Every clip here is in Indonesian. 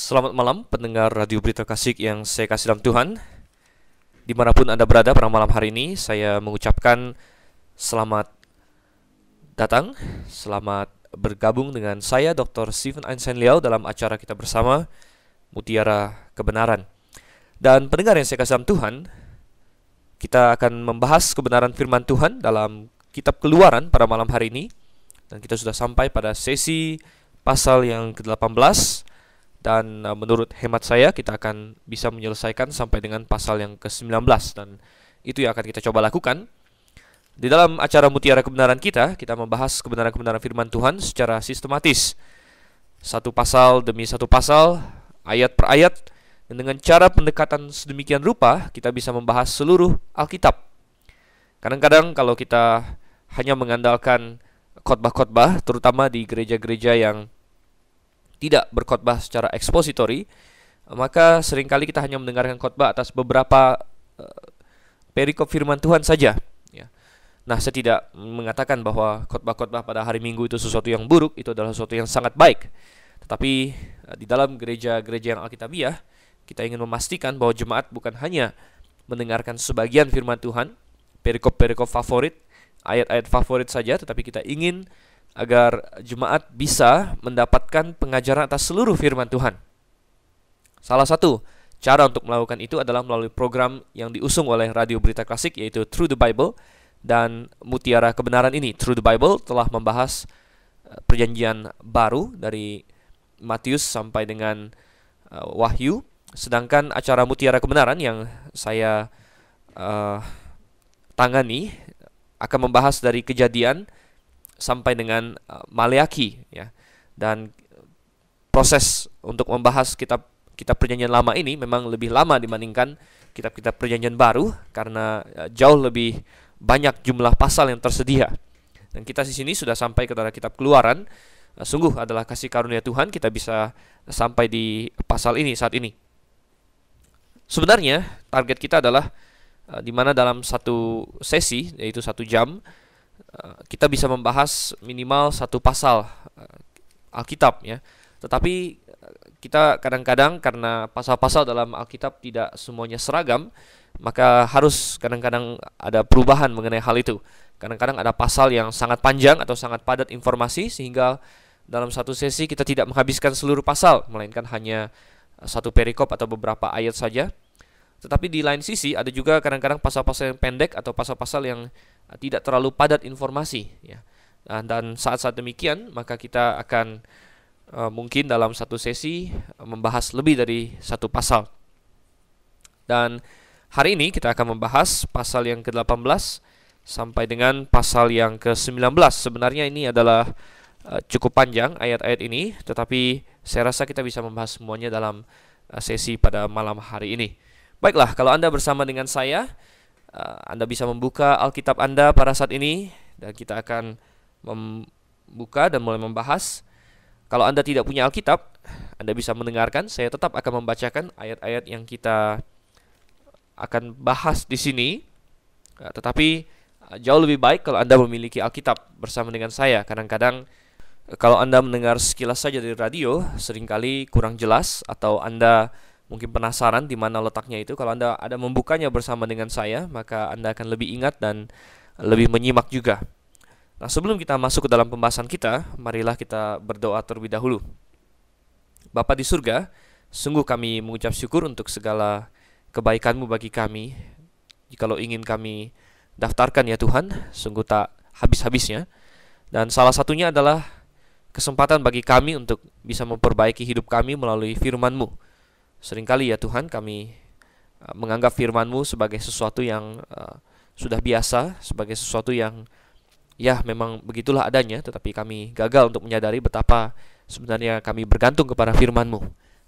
Selamat malam pendengar Radio Berita Kasih yang saya kasih dalam Tuhan. Dimanapun Anda berada pada malam hari ini, saya mengucapkan selamat datang, selamat bergabung dengan saya Dr. Stephen Einstein Liao dalam acara kita bersama Mutiara Kebenaran. Dan pendengar yang saya kasih dalam Tuhan, kita akan membahas kebenaran firman Tuhan dalam kitab Keluaran pada malam hari ini. Dan kita sudah sampai pada sesi pasal yang ke-18. Dan menurut hemat saya kita akan bisa menyelesaikan sampai dengan pasal yang ke-19. Dan itu yang akan kita coba lakukan. Di dalam acara Mutiara Kebenaran kita membahas kebenaran-kebenaran firman Tuhan secara sistematis. Satu pasal demi satu pasal, ayat per ayat. Dan dengan cara pendekatan sedemikian rupa, kita bisa membahas seluruh Alkitab. Kadang-kadang kalau kita hanya mengandalkan khotbah-khotbah, terutama di gereja-gereja yang tidak berkhotbah secara ekspositori, maka seringkali kita hanya mendengarkan khotbah atas beberapa perikop firman Tuhan saja. Nah, saya tidak mengatakan bahwa khotbah-khotbah pada hari Minggu itu sesuatu yang buruk, itu adalah sesuatu yang sangat baik. Tetapi di dalam gereja-gereja yang Alkitabiah, kita ingin memastikan bahwa jemaat bukan hanya mendengarkan sebagian firman Tuhan, perikop-perikop favorit, ayat-ayat favorit saja, tetapi kita ingin agar jemaat bisa mendapatkan pengajaran atas seluruh firman Tuhan. Salah satu cara untuk melakukan itu adalah melalui program yang diusung oleh Radio Berita Klasik, yaitu Through the Bible. Dan Mutiara Kebenaran ini, Through the Bible, telah membahas perjanjian baru dari Matius sampai dengan Wahyu. Sedangkan acara Mutiara Kebenaran yang saya tangani akan membahas dari Kejadian sampai dengan Maleaki, ya. Dan proses untuk membahas kitab perjanjian lama ini memang lebih lama dibandingkan kitab-kitab perjanjian baru karena jauh lebih banyak jumlah pasal yang tersedia. Dan kita di sini sudah sampai kepada kitab Keluaran. Sungguh adalah kasih karunia Tuhan kita bisa sampai di pasal ini saat ini. Sebenarnya target kita adalah di mana dalam satu sesi, yaitu 1 jam, kita bisa membahas minimal satu pasal Alkitab, ya. Tetapi kita kadang-kadang karena pasal-pasal dalam Alkitab tidak semuanya seragam, maka harus kadang-kadang ada perubahan mengenai hal itu. Kadang-kadang ada pasal yang sangat panjang atau sangat padat informasi, sehingga dalam satu sesi kita tidak menghabiskan seluruh pasal, melainkan hanya satu perikop atau beberapa ayat saja. Tetapi di lain sisi ada juga kadang-kadang pasal-pasal yang pendek atau pasal-pasal yang tidak terlalu padat informasi, ya. Dan saat-saat demikian maka kita akan mungkin dalam satu sesi membahas lebih dari satu pasal. Dan hari ini kita akan membahas pasal yang ke-18 sampai dengan pasal yang ke-19. Sebenarnya ini adalah cukup panjang ayat-ayat ini, tetapi saya rasa kita bisa membahas semuanya dalam sesi pada malam hari ini. Baiklah, kalau Anda bersama dengan saya, Anda bisa membuka Alkitab Anda pada saat ini, dan kita akan membuka dan mulai membahas. Kalau Anda tidak punya Alkitab, Anda bisa mendengarkan. Saya tetap akan membacakan ayat-ayat yang kita akan bahas di sini. Tetapi jauh lebih baik kalau Anda memiliki Alkitab bersama dengan saya. Kadang-kadang kalau Anda mendengar sekilas saja dari radio, seringkali kurang jelas, atau Anda mungkin penasaran di mana letaknya itu. Kalau Anda ada membukanya bersama dengan saya, maka Anda akan lebih ingat dan lebih menyimak juga. Nah, sebelum kita masuk ke dalam pembahasan kita, marilah kita berdoa terlebih dahulu. Bapa di surga, sungguh kami mengucap syukur untuk segala kebaikan-Mu bagi kami. Jikalau ingin kami daftarkan, ya Tuhan, sungguh tak habis-habisnya. Dan salah satunya adalah kesempatan bagi kami untuk bisa memperbaiki hidup kami melalui firman-Mu. Seringkali, ya Tuhan, kami menganggap firman-Mu sebagai sesuatu yang sudah biasa, sebagai sesuatu yang ya memang begitulah adanya, tetapi kami gagal untuk menyadari betapa sebenarnya kami bergantung kepada firman-Mu.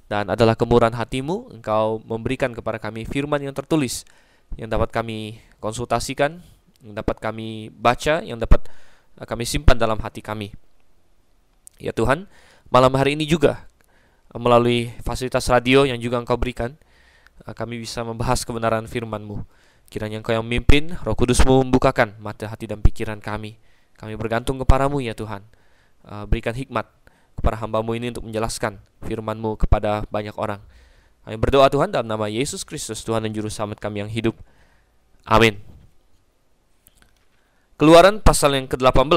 Dan adalah kemurahan hati-Mu, Engkau memberikan kepada kami firman yang tertulis, yang dapat kami konsultasikan, yang dapat kami baca, yang dapat kami simpan dalam hati kami. Ya Tuhan, malam hari ini juga melalui fasilitas radio yang juga Engkau berikan, kami bisa membahas kebenaran firman-Mu. Kiranya Engkau yang memimpin, Roh Kudus-Mu membukakan mata hati dan pikiran kami. Kami bergantung kepadamu, ya Tuhan. Berikan hikmat kepada hamba-Mu ini untuk menjelaskan firman-Mu kepada banyak orang. Kami berdoa Tuhan dalam nama Yesus Kristus, Tuhan dan Juru Selamat kami yang hidup. Amin. Keluaran pasal yang ke-18.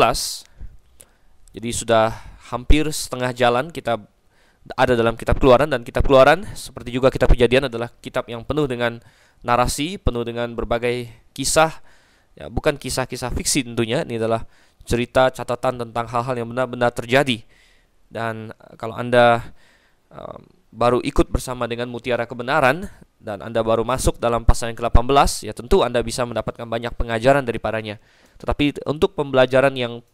Jadi sudah hampir setengah jalan kita ada dalam kitab Keluaran, dan kitab Keluaran seperti juga kitab Kejadian adalah kitab yang penuh dengan narasi, penuh dengan berbagai kisah, ya, bukan kisah-kisah fiksi tentunya. Ini adalah cerita catatan tentang hal-hal yang benar-benar terjadi. Dan kalau Anda baru ikut bersama dengan Mutiara Kebenaran dan Anda baru masuk dalam pasal yang ke-18, ya tentu Anda bisa mendapatkan banyak pengajaran daripadanya. Tetapi untuk pembelajaran yang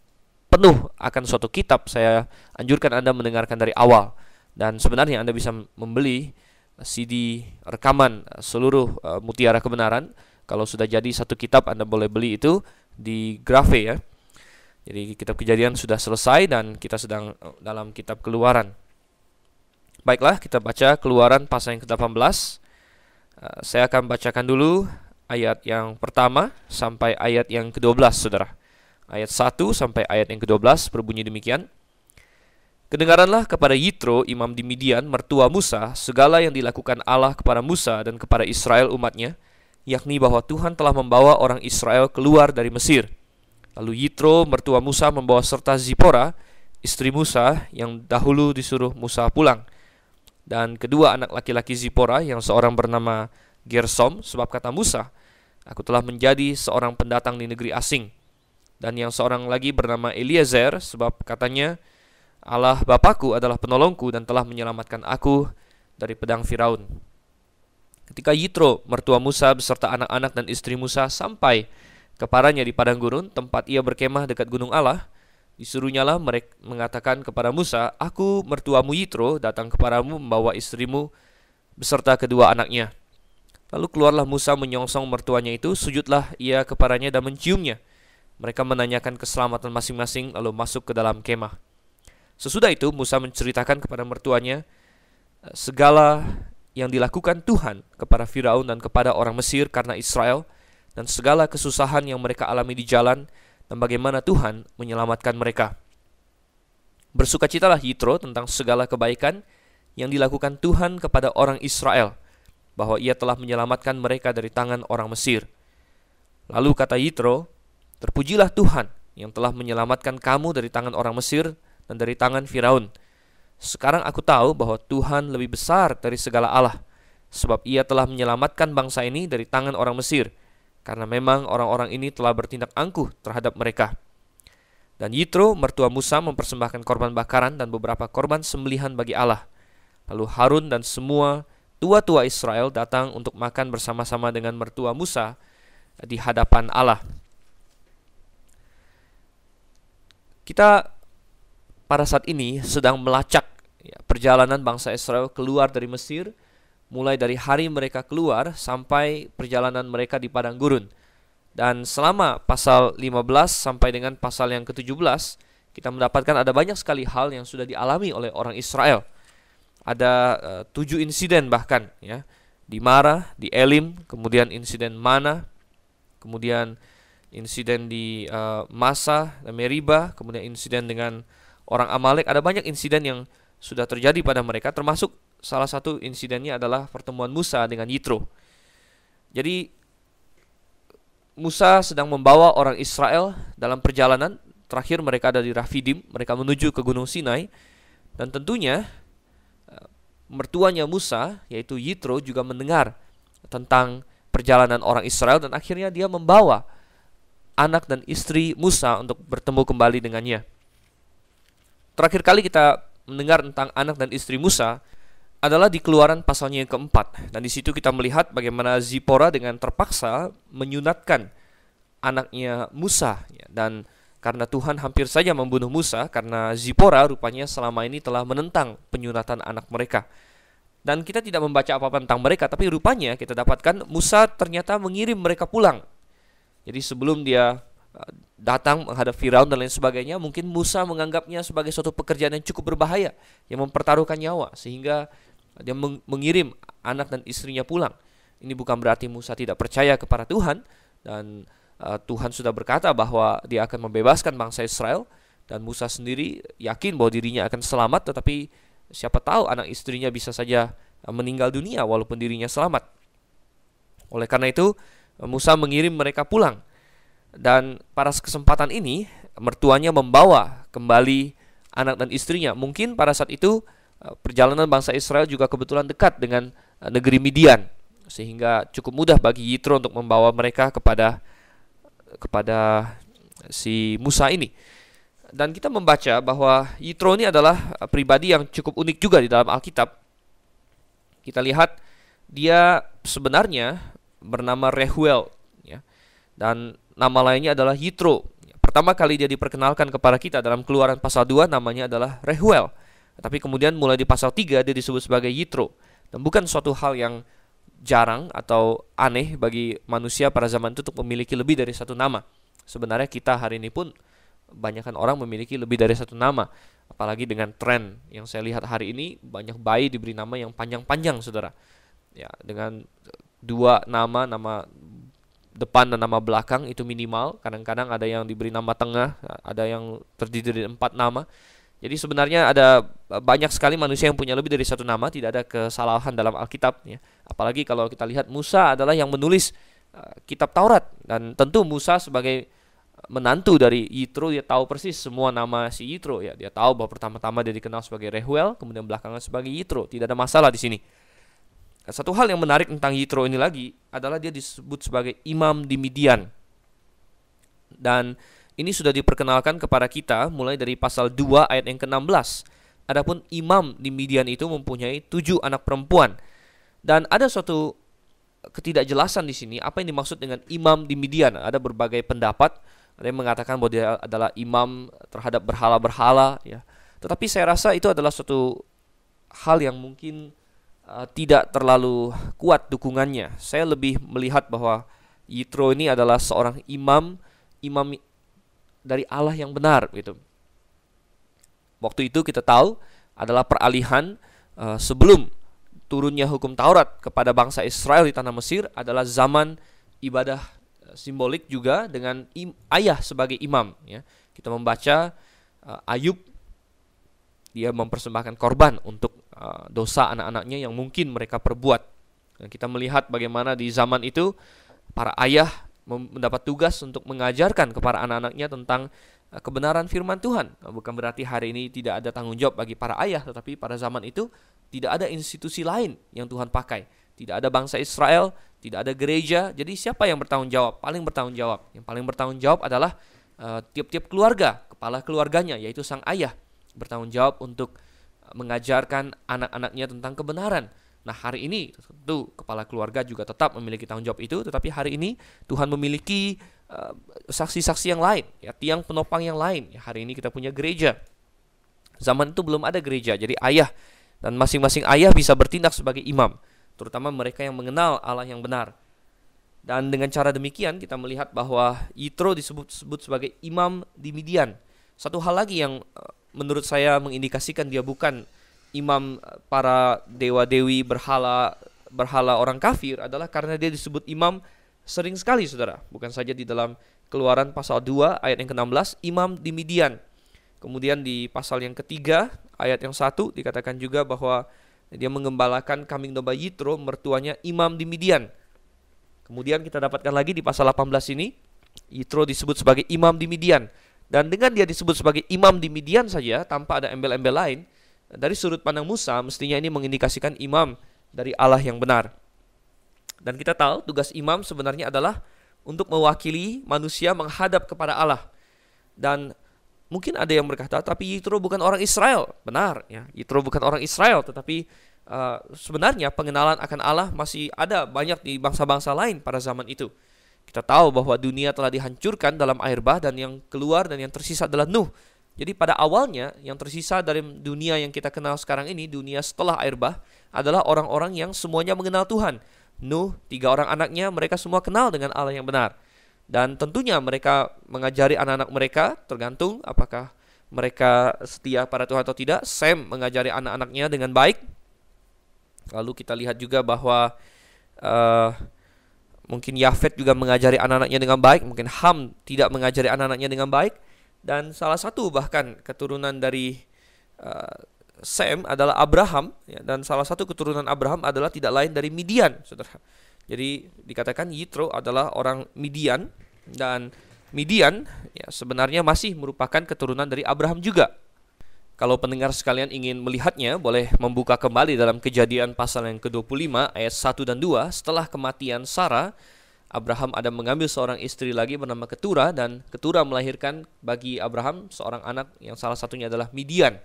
penuh akan suatu kitab, saya anjurkan Anda mendengarkan dari awal. Dan sebenarnya Anda bisa membeli CD rekaman seluruh Mutiara Kebenaran. Kalau sudah jadi satu kitab, Anda boleh beli itu di Grafe, ya. Jadi kitab Kejadian sudah selesai dan kita sedang dalam kitab Keluaran. Baiklah, kita baca Keluaran pasal yang ke-18. Saya akan bacakan dulu ayat yang pertama sampai ayat yang ke-12, saudara. Ayat 1 sampai ayat yang ke-12 berbunyi demikian. Kedengaranlah kepada Yitro, imam di Midian, mertua Musa, segala yang dilakukan Allah kepada Musa dan kepada Israel umatnya, yakni bahwa Tuhan telah membawa orang Israel keluar dari Mesir. Lalu Yitro, mertua Musa, membawa serta Zipora, istri Musa, yang dahulu disuruh Musa pulang. Dan kedua anak laki-laki Zipora, yang seorang bernama Gersom, sebab kata Musa, aku telah menjadi seorang pendatang di negeri asing. Dan yang seorang lagi bernama Eliezer, sebab katanya, Allah Bapakku adalah penolongku dan telah menyelamatkan aku dari pedang Firaun. Ketika Yitro, mertua Musa beserta anak-anak dan istri Musa sampai kepadanya di padang gurun, tempat ia berkemah dekat gunung Allah, disuruhnyalah mereka mengatakan kepada Musa, aku mertuamu Yitro datang kepadamu membawa istrimu beserta kedua anaknya. Lalu keluarlah Musa menyongsong mertuanya itu, sujudlah ia kepadanya dan menciumnya. Mereka menanyakan keselamatan masing-masing lalu masuk ke dalam kemah. Sesudah itu Musa menceritakan kepada mertuanya segala yang dilakukan Tuhan kepada Firaun dan kepada orang Mesir karena Israel, dan segala kesusahan yang mereka alami di jalan, dan bagaimana Tuhan menyelamatkan mereka. Bersukacitalah Yitro tentang segala kebaikan yang dilakukan Tuhan kepada orang Israel, bahwa ia telah menyelamatkan mereka dari tangan orang Mesir. Lalu kata Yitro, terpujilah Tuhan yang telah menyelamatkan kamu dari tangan orang Mesir dan dari tangan Firaun. Sekarang aku tahu bahwa Tuhan lebih besar dari segala Allah, sebab ia telah menyelamatkan bangsa ini dari tangan orang Mesir, karena memang orang-orang ini telah bertindak angkuh terhadap mereka. Dan Yitro, mertua Musa, mempersembahkan korban bakaran dan beberapa korban sembelihan bagi Allah. Lalu Harun dan semua tua-tua Israel datang untuk makan bersama-sama dengan mertua Musa di hadapan Allah. Kita pada saat ini sedang melacak perjalanan bangsa Israel keluar dari Mesir, mulai dari hari mereka keluar sampai perjalanan mereka di padang gurun. Dan selama pasal 15 sampai dengan pasal yang ke-17, kita mendapatkan ada banyak sekali hal yang sudah dialami oleh orang Israel. Ada 7 insiden bahkan, ya, di Mara, di Elim, kemudian insiden Mana, kemudian insiden di Masa dan Meriba, kemudian insiden dengan orang Amalek. Ada banyak insiden yang sudah terjadi pada mereka, termasuk salah satu insidennya adalah pertemuan Musa dengan Yitro. Jadi Musa sedang membawa orang Israel dalam perjalanan. Terakhir mereka ada di Rafidim, mereka menuju ke Gunung Sinai. Dan tentunya mertuanya Musa, yaitu Yitro, juga mendengar tentang perjalanan orang Israel, dan akhirnya dia membawa anak dan istri Musa untuk bertemu kembali dengannya. Terakhir kali kita mendengar tentang anak dan istri Musa adalah di Keluaran pasalnya yang keempat. Dan di situ kita melihat bagaimana Zipora dengan terpaksa menyunatkan anaknya Musa. Dan karena Tuhan hampir saja membunuh Musa, karena Zipora rupanya selama ini telah menentang penyunatan anak mereka. Dan kita tidak membaca apa-apa tentang mereka, tapi rupanya kita dapatkan Musa ternyata mengirim mereka pulang. Jadi sebelum dia datang menghadap Firaun dan lain sebagainya, mungkin Musa menganggapnya sebagai suatu pekerjaan yang cukup berbahaya, yang mempertaruhkan nyawa, sehingga dia mengirim anak dan istrinya pulang. Ini bukan berarti Musa tidak percaya kepada Tuhan, dan Tuhan sudah berkata bahwa dia akan membebaskan bangsa Israel. Dan Musa sendiri yakin bahwa dirinya akan selamat, tetapi siapa tahu anak istrinya bisa saja meninggal dunia walaupun dirinya selamat. Oleh karena itu, Musa mengirim mereka pulang. Dan pada kesempatan ini, mertuanya membawa kembali anak dan istrinya. Mungkin pada saat itu perjalanan bangsa Israel juga kebetulan dekat dengan negeri Midian, sehingga cukup mudah bagi Yitro untuk membawa mereka kepada si Musa ini. Dan kita membaca bahwa Yitro ini adalah pribadi yang cukup unik juga di dalam Alkitab. Kita lihat dia sebenarnya bernama Rehuel, ya. Dan nama lainnya adalah Yitro. Pertama kali dia diperkenalkan kepada kita dalam Keluaran pasal 2, namanya adalah Rehuel. Tapi kemudian mulai di pasal 3 dia disebut sebagai Yitro. Dan bukan suatu hal yang jarang atau aneh bagi manusia pada zaman itu untuk memiliki lebih dari satu nama. Sebenarnya kita hari ini pun banyakkan orang memiliki lebih dari satu nama. Apalagi dengan tren yang saya lihat hari ini, banyak bayi diberi nama yang panjang-panjang, saudara. Ya, dengan 2 nama depan dan nama belakang itu minimal. Kadang-kadang ada yang diberi nama tengah, ada yang terdiri dari 4 nama. Jadi sebenarnya ada banyak sekali manusia yang punya lebih dari satu nama, tidak ada kesalahan dalam Alkitab, ya. Apalagi kalau kita lihat Musa adalah yang menulis kitab Taurat, dan tentu Musa sebagai menantu dari Yitro, dia tahu persis semua nama si Yitro, ya. Dia tahu bahwa pertama-tama dia dikenal sebagai Rehuel, kemudian belakangan sebagai Yitro. Tidak ada masalah di sini. Satu hal yang menarik tentang Yitro ini lagi adalah dia disebut sebagai imam di Midian. Dan ini sudah diperkenalkan kepada kita mulai dari pasal 2 ayat yang ke-16. Adapun imam di Midian itu mempunyai 7 anak perempuan. Dan ada suatu ketidakjelasan di sini apa yang dimaksud dengan imam di Midian. Ada berbagai pendapat. Ada yang mengatakan bahwa dia adalah imam terhadap berhala-berhala, ya. Tetapi saya rasa itu adalah suatu hal yang mungkin tidak terlalu kuat dukungannya. Saya lebih melihat bahwa Yitro ini adalah seorang imam dari Allah yang benar, gitu. Waktu itu kita tahu adalah peralihan sebelum turunnya hukum Taurat kepada bangsa Israel di tanah Mesir, adalah zaman ibadah simbolik juga dengan ayah sebagai imam, ya. Kita membaca Ayub, dia mempersembahkan korban untuk dosa anak-anaknya yang mungkin mereka perbuat. Dan kita melihat bagaimana di zaman itu para ayah mendapat tugas untuk mengajarkan kepada anak-anaknya tentang kebenaran firman Tuhan. Bukan berarti hari ini tidak ada tanggung jawab bagi para ayah, tetapi pada zaman itu tidak ada institusi lain yang Tuhan pakai. Tidak ada bangsa Israel, tidak ada gereja. Jadi siapa yang bertanggung jawab? Paling bertanggung jawab. Yang paling bertanggung jawab adalah tiap-tiap keluarga, kepala keluarganya, yaitu sang ayah, bertanggung jawab untuk mengajarkan anak-anaknya tentang kebenaran. Nah, hari ini tentu kepala keluarga juga tetap memiliki tanggung jawab itu, tetapi hari ini Tuhan memiliki saksi-saksi yang lain, ya, tiang penopang yang lain. Ya, hari ini kita punya gereja. Zaman itu belum ada gereja, jadi ayah dan masing-masing ayah bisa bertindak sebagai imam, terutama mereka yang mengenal Allah yang benar. Dan dengan cara demikian kita melihat bahwa Yitro disebut sebagai imam di Midian. Satu hal lagi yang menurut saya mengindikasikan dia bukan imam para dewa-dewi berhala orang kafir adalah karena dia disebut imam sering sekali, saudara. Bukan saja di dalam Keluaran pasal 2 ayat yang ke-16, imam di Midian. Kemudian di pasal yang ketiga ayat yang 1 dikatakan juga bahwa dia mengembalakan kambing domba Yitro, mertuanya imam di Midian. Kemudian kita dapatkan lagi di pasal 18 ini, Yitro disebut sebagai imam di Midian. Dan dengan dia disebut sebagai imam di Midian saja, tanpa ada embel-embel lain, dari sudut pandang Musa, mestinya ini mengindikasikan imam dari Allah yang benar. Dan kita tahu tugas imam sebenarnya adalah untuk mewakili manusia menghadap kepada Allah. Dan mungkin ada yang berkata, tapi Yitro bukan orang Israel. Benar, ya, Yitro bukan orang Israel, tetapi sebenarnya pengenalan akan Allah masih ada banyak di bangsa-bangsa lain pada zaman itu. Kita tahu bahwa dunia telah dihancurkan dalam air bah, dan yang keluar dan yang tersisa adalah Nuh. Jadi pada awalnya yang tersisa dari dunia yang kita kenal sekarang ini, dunia setelah air bah, adalah orang-orang yang semuanya mengenal Tuhan. Nuh, 3 orang anaknya, mereka semua kenal dengan Allah yang benar. Dan tentunya mereka mengajari anak-anak mereka, tergantung apakah mereka setia pada Tuhan atau tidak. Sem mengajari anak-anaknya dengan baik. Lalu kita lihat juga bahwa mungkin Yafet juga mengajari anak-anaknya dengan baik. Mungkin Ham tidak mengajari anak-anaknya dengan baik. Dan salah satu bahkan keturunan dari Sem adalah Abraham, ya, dan salah satu keturunan Abraham adalah tidak lain dari Midian, saudara. Jadi dikatakan Yitro adalah orang Midian, dan Midian ya sebenarnya masih merupakan keturunan dari Abraham juga. Kalau pendengar sekalian ingin melihatnya, boleh membuka kembali dalam Kejadian pasal yang ke-25 ayat 1 dan 2. Setelah kematian Sarah, Abraham ada mengambil seorang istri lagi bernama Ketura, dan Ketura melahirkan bagi Abraham seorang anak yang salah satunya adalah Midian.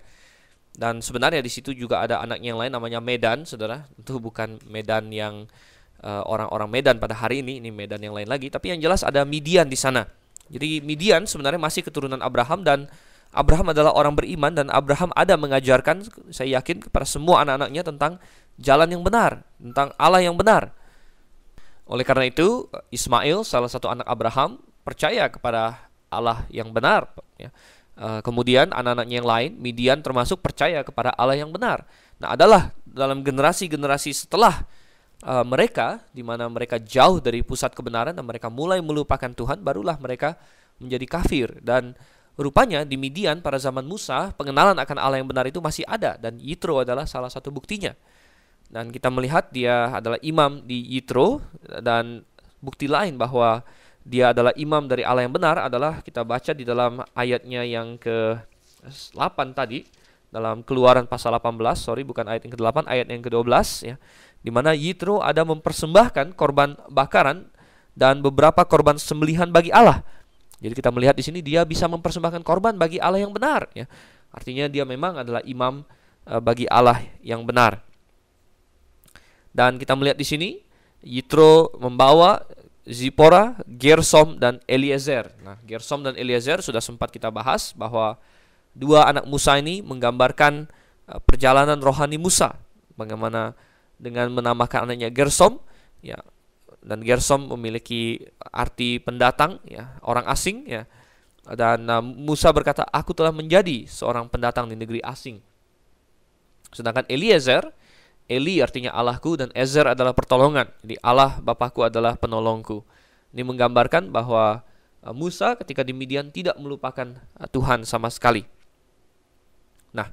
Dan sebenarnya di situ juga ada anak yang lain namanya Medan, saudara. Itu bukan Medan yang orang-orang Medan pada hari ini Medan yang lain lagi. Tapi yang jelas ada Midian di sana. Jadi Midian sebenarnya masih keturunan Abraham, dan Abraham adalah orang beriman, dan Abraham ada mengajarkan, saya yakin, kepada semua anak-anaknya tentang jalan yang benar, tentang Allah yang benar. Oleh karena itu, Ismail, salah satu anak Abraham, percaya kepada Allah yang benar. Ya. Kemudian anak-anaknya yang lain, Midian termasuk, percaya kepada Allah yang benar. Nah, adalah dalam generasi-generasi setelah mereka, di mana mereka jauh dari pusat kebenaran dan mereka mulai melupakan Tuhan, barulah mereka menjadi kafir. Dan rupanya di Midian pada zaman Musa, pengenalan akan Allah yang benar itu masih ada, dan Yitro adalah salah satu buktinya. Dan kita melihat dia adalah imam di Yitro, dan bukti lain bahwa dia adalah imam dari Allah yang benar adalah kita baca di dalam ayatnya yang ke-8 tadi, dalam Keluaran pasal 18, bukan ayat yang ke-8, ayat yang ke-12 ya, di mana Yitro ada mempersembahkan korban bakaran dan beberapa korban sembelihan bagi Allah. Jadi kita melihat di sini dia bisa mempersembahkan korban bagi Allah yang benar ya. Artinya dia memang adalah imam bagi Allah yang benar. Dan kita melihat di sini Yitro membawa Zipora, Gersom dan Eliezer. Nah, Gersom dan Eliezer sudah sempat kita bahas bahwa dua anak Musa ini menggambarkan perjalanan rohani Musa. Bagaimana dengan menambahkan anaknya Gersom ya. Dan Gersom memiliki arti pendatang ya, orang asing ya. Dan Musa berkata, aku telah menjadi seorang pendatang di negeri asing. Sedangkan Eliezer, Eli artinya Allahku, dan Ezer adalah pertolongan. Jadi Allah Bapakku adalah penolongku. Ini menggambarkan bahwa Musa ketika di Midian tidak melupakan Tuhan sama sekali. Nah,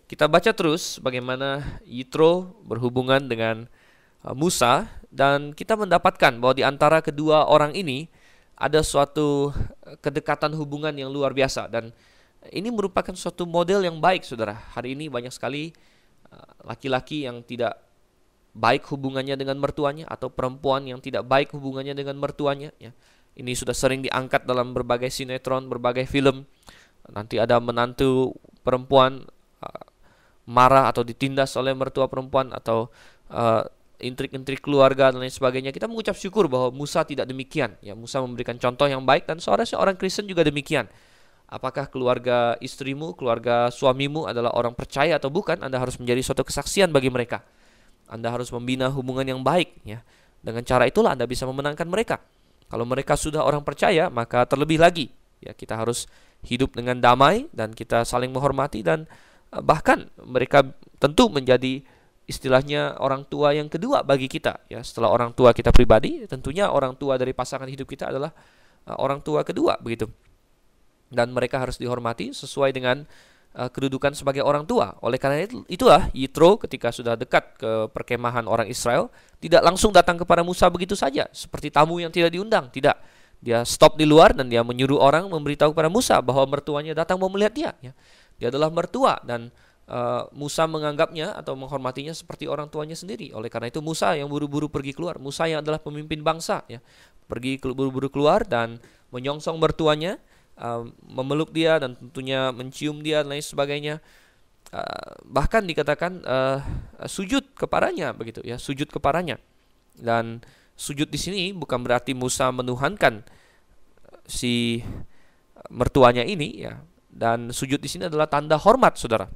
kita baca terus bagaimana Yitro berhubungan dengan Musa, dan kita mendapatkan bahwa di antara kedua orang ini ada suatu kedekatan hubungan yang luar biasa, dan ini merupakan suatu model yang baik, saudara. Hari ini banyak sekali laki-laki yang tidak baik hubungannya dengan mertuanya, atau perempuan yang tidak baik hubungannya dengan mertuanya ya. Ini sudah sering diangkat dalam berbagai sinetron, berbagai film. Nanti ada menantu perempuan marah atau ditindas oleh mertua perempuan, atau intrik-intrik keluarga dan lain sebagainya. Kita mengucap syukur bahwa Musa tidak demikian ya. Musa memberikan contoh yang baik, dan seorang Kristen juga demikian. Apakah keluarga istrimu, keluarga suamimu adalah orang percaya atau bukan, Anda harus menjadi suatu kesaksian bagi mereka. Anda harus membina hubungan yang baik ya. Dengan cara itulah Anda bisa memenangkan mereka. Kalau mereka sudah orang percaya, maka terlebih lagi ya, kita harus hidup dengan damai, dan kita saling menghormati, dan bahkan mereka tentu menjadi istilahnya orang tua yang kedua bagi kita ya. Setelah orang tua kita pribadi, tentunya orang tua dari pasangan hidup kita adalah orang tua kedua begitu. Dan mereka harus dihormati sesuai dengan kedudukan sebagai orang tua. Oleh karena itulah Yitro ketika sudah dekat ke perkemahan orang Israel, tidak langsung datang kepada Musa begitu saja seperti tamu yang tidak diundang. Tidak, dia stop di luar, dan dia menyuruh orang memberitahu kepada Musa bahwa mertuanya datang mau melihat dia ya. Dia adalah mertua, dan Musa menganggapnya atau menghormatinya seperti orang tuanya sendiri. Oleh karena itu Musa yang buru-buru pergi keluar. Musa yang adalah pemimpin bangsa ya, pergi buru-buru keluar dan menyongsong mertuanya, memeluk dia, dan tentunya mencium dia dan lain sebagainya. Bahkan dikatakan sujud kepadanya begitu ya, sujud kepadanya. Dan sujud di sini bukan berarti Musa menuhankan si mertuanya ini ya. Dan sujud di sini adalah tanda hormat, saudara.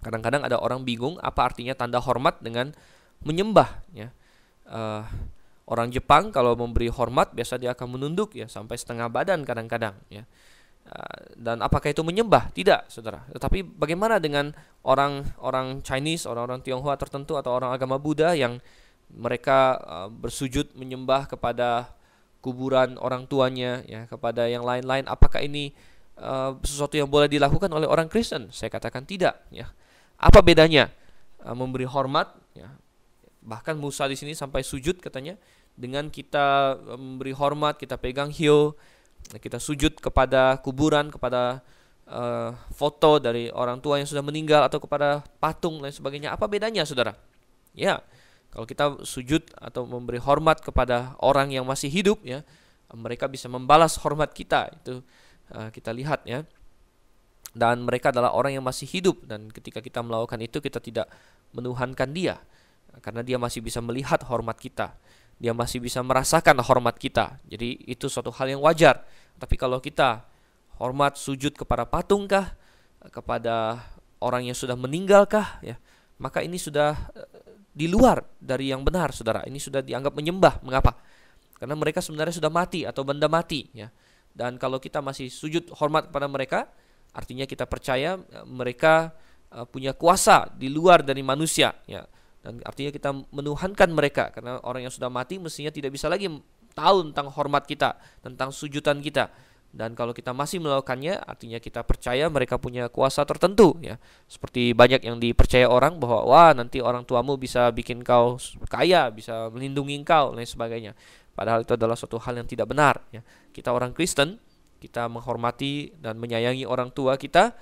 Kadang-kadang ada orang bingung apa artinya tanda hormat dengan menyembah ya. Orang Jepang kalau memberi hormat biasa dia akan menunduk ya sampai setengah badan kadang-kadang ya. Dan apakah itu menyembah? Tidak, saudara. Tetapi bagaimana dengan orang Chinese, orang-orang Tionghoa tertentu, atau orang agama Buddha yang mereka bersujud menyembah kepada kuburan orang tuanya ya, kepada yang lain-lain? Apakah ini sesuatu yang boleh dilakukan oleh orang Kristen? Saya katakan tidak, ya. Apa bedanya memberi hormat, ya. Bahkan Musa di sini sampai sujud katanya, dengan kita memberi hormat, kita pegang hiu, kita sujud kepada kuburan, kepada foto dari orang tua yang sudah meninggal, atau kepada patung dan sebagainya. Apa bedanya, saudara? Ya, kalau kita sujud atau memberi hormat kepada orang yang masih hidup, ya, mereka bisa membalas hormat kita. Itu kita lihat, ya. Dan mereka adalah orang yang masih hidup, dan ketika kita melakukan itu, kita tidak menuhankan dia, karena dia masih bisa melihat hormat kita, dia masih bisa merasakan hormat kita. Jadi itu suatu hal yang wajar. Tapi kalau kita hormat sujud kepada patungkah, kepada orang yang sudah meninggalkah, ya, maka ini sudah di luar dari yang benar, saudara. Ini sudah dianggap menyembah. Mengapa? Karena mereka sebenarnya sudah mati atau benda mati, ya. Dan kalau kita masih sujud hormat kepada mereka, artinya kita percaya mereka punya kuasa di luar dari manusia, ya. Dan artinya kita menuhankan mereka, karena orang yang sudah mati mestinya tidak bisa lagi tahu tentang hormat kita, tentang sujudan kita. Dan kalau kita masih melakukannya, artinya kita percaya mereka punya kuasa tertentu, ya. Seperti banyak yang dipercaya orang bahwa wah, nanti orang tuamu bisa bikin kau kaya, bisa melindungi kau, dan sebagainya. Padahal itu adalah suatu hal yang tidak benar, ya. Kita orang Kristen, kita menghormati dan menyayangi orang tua kita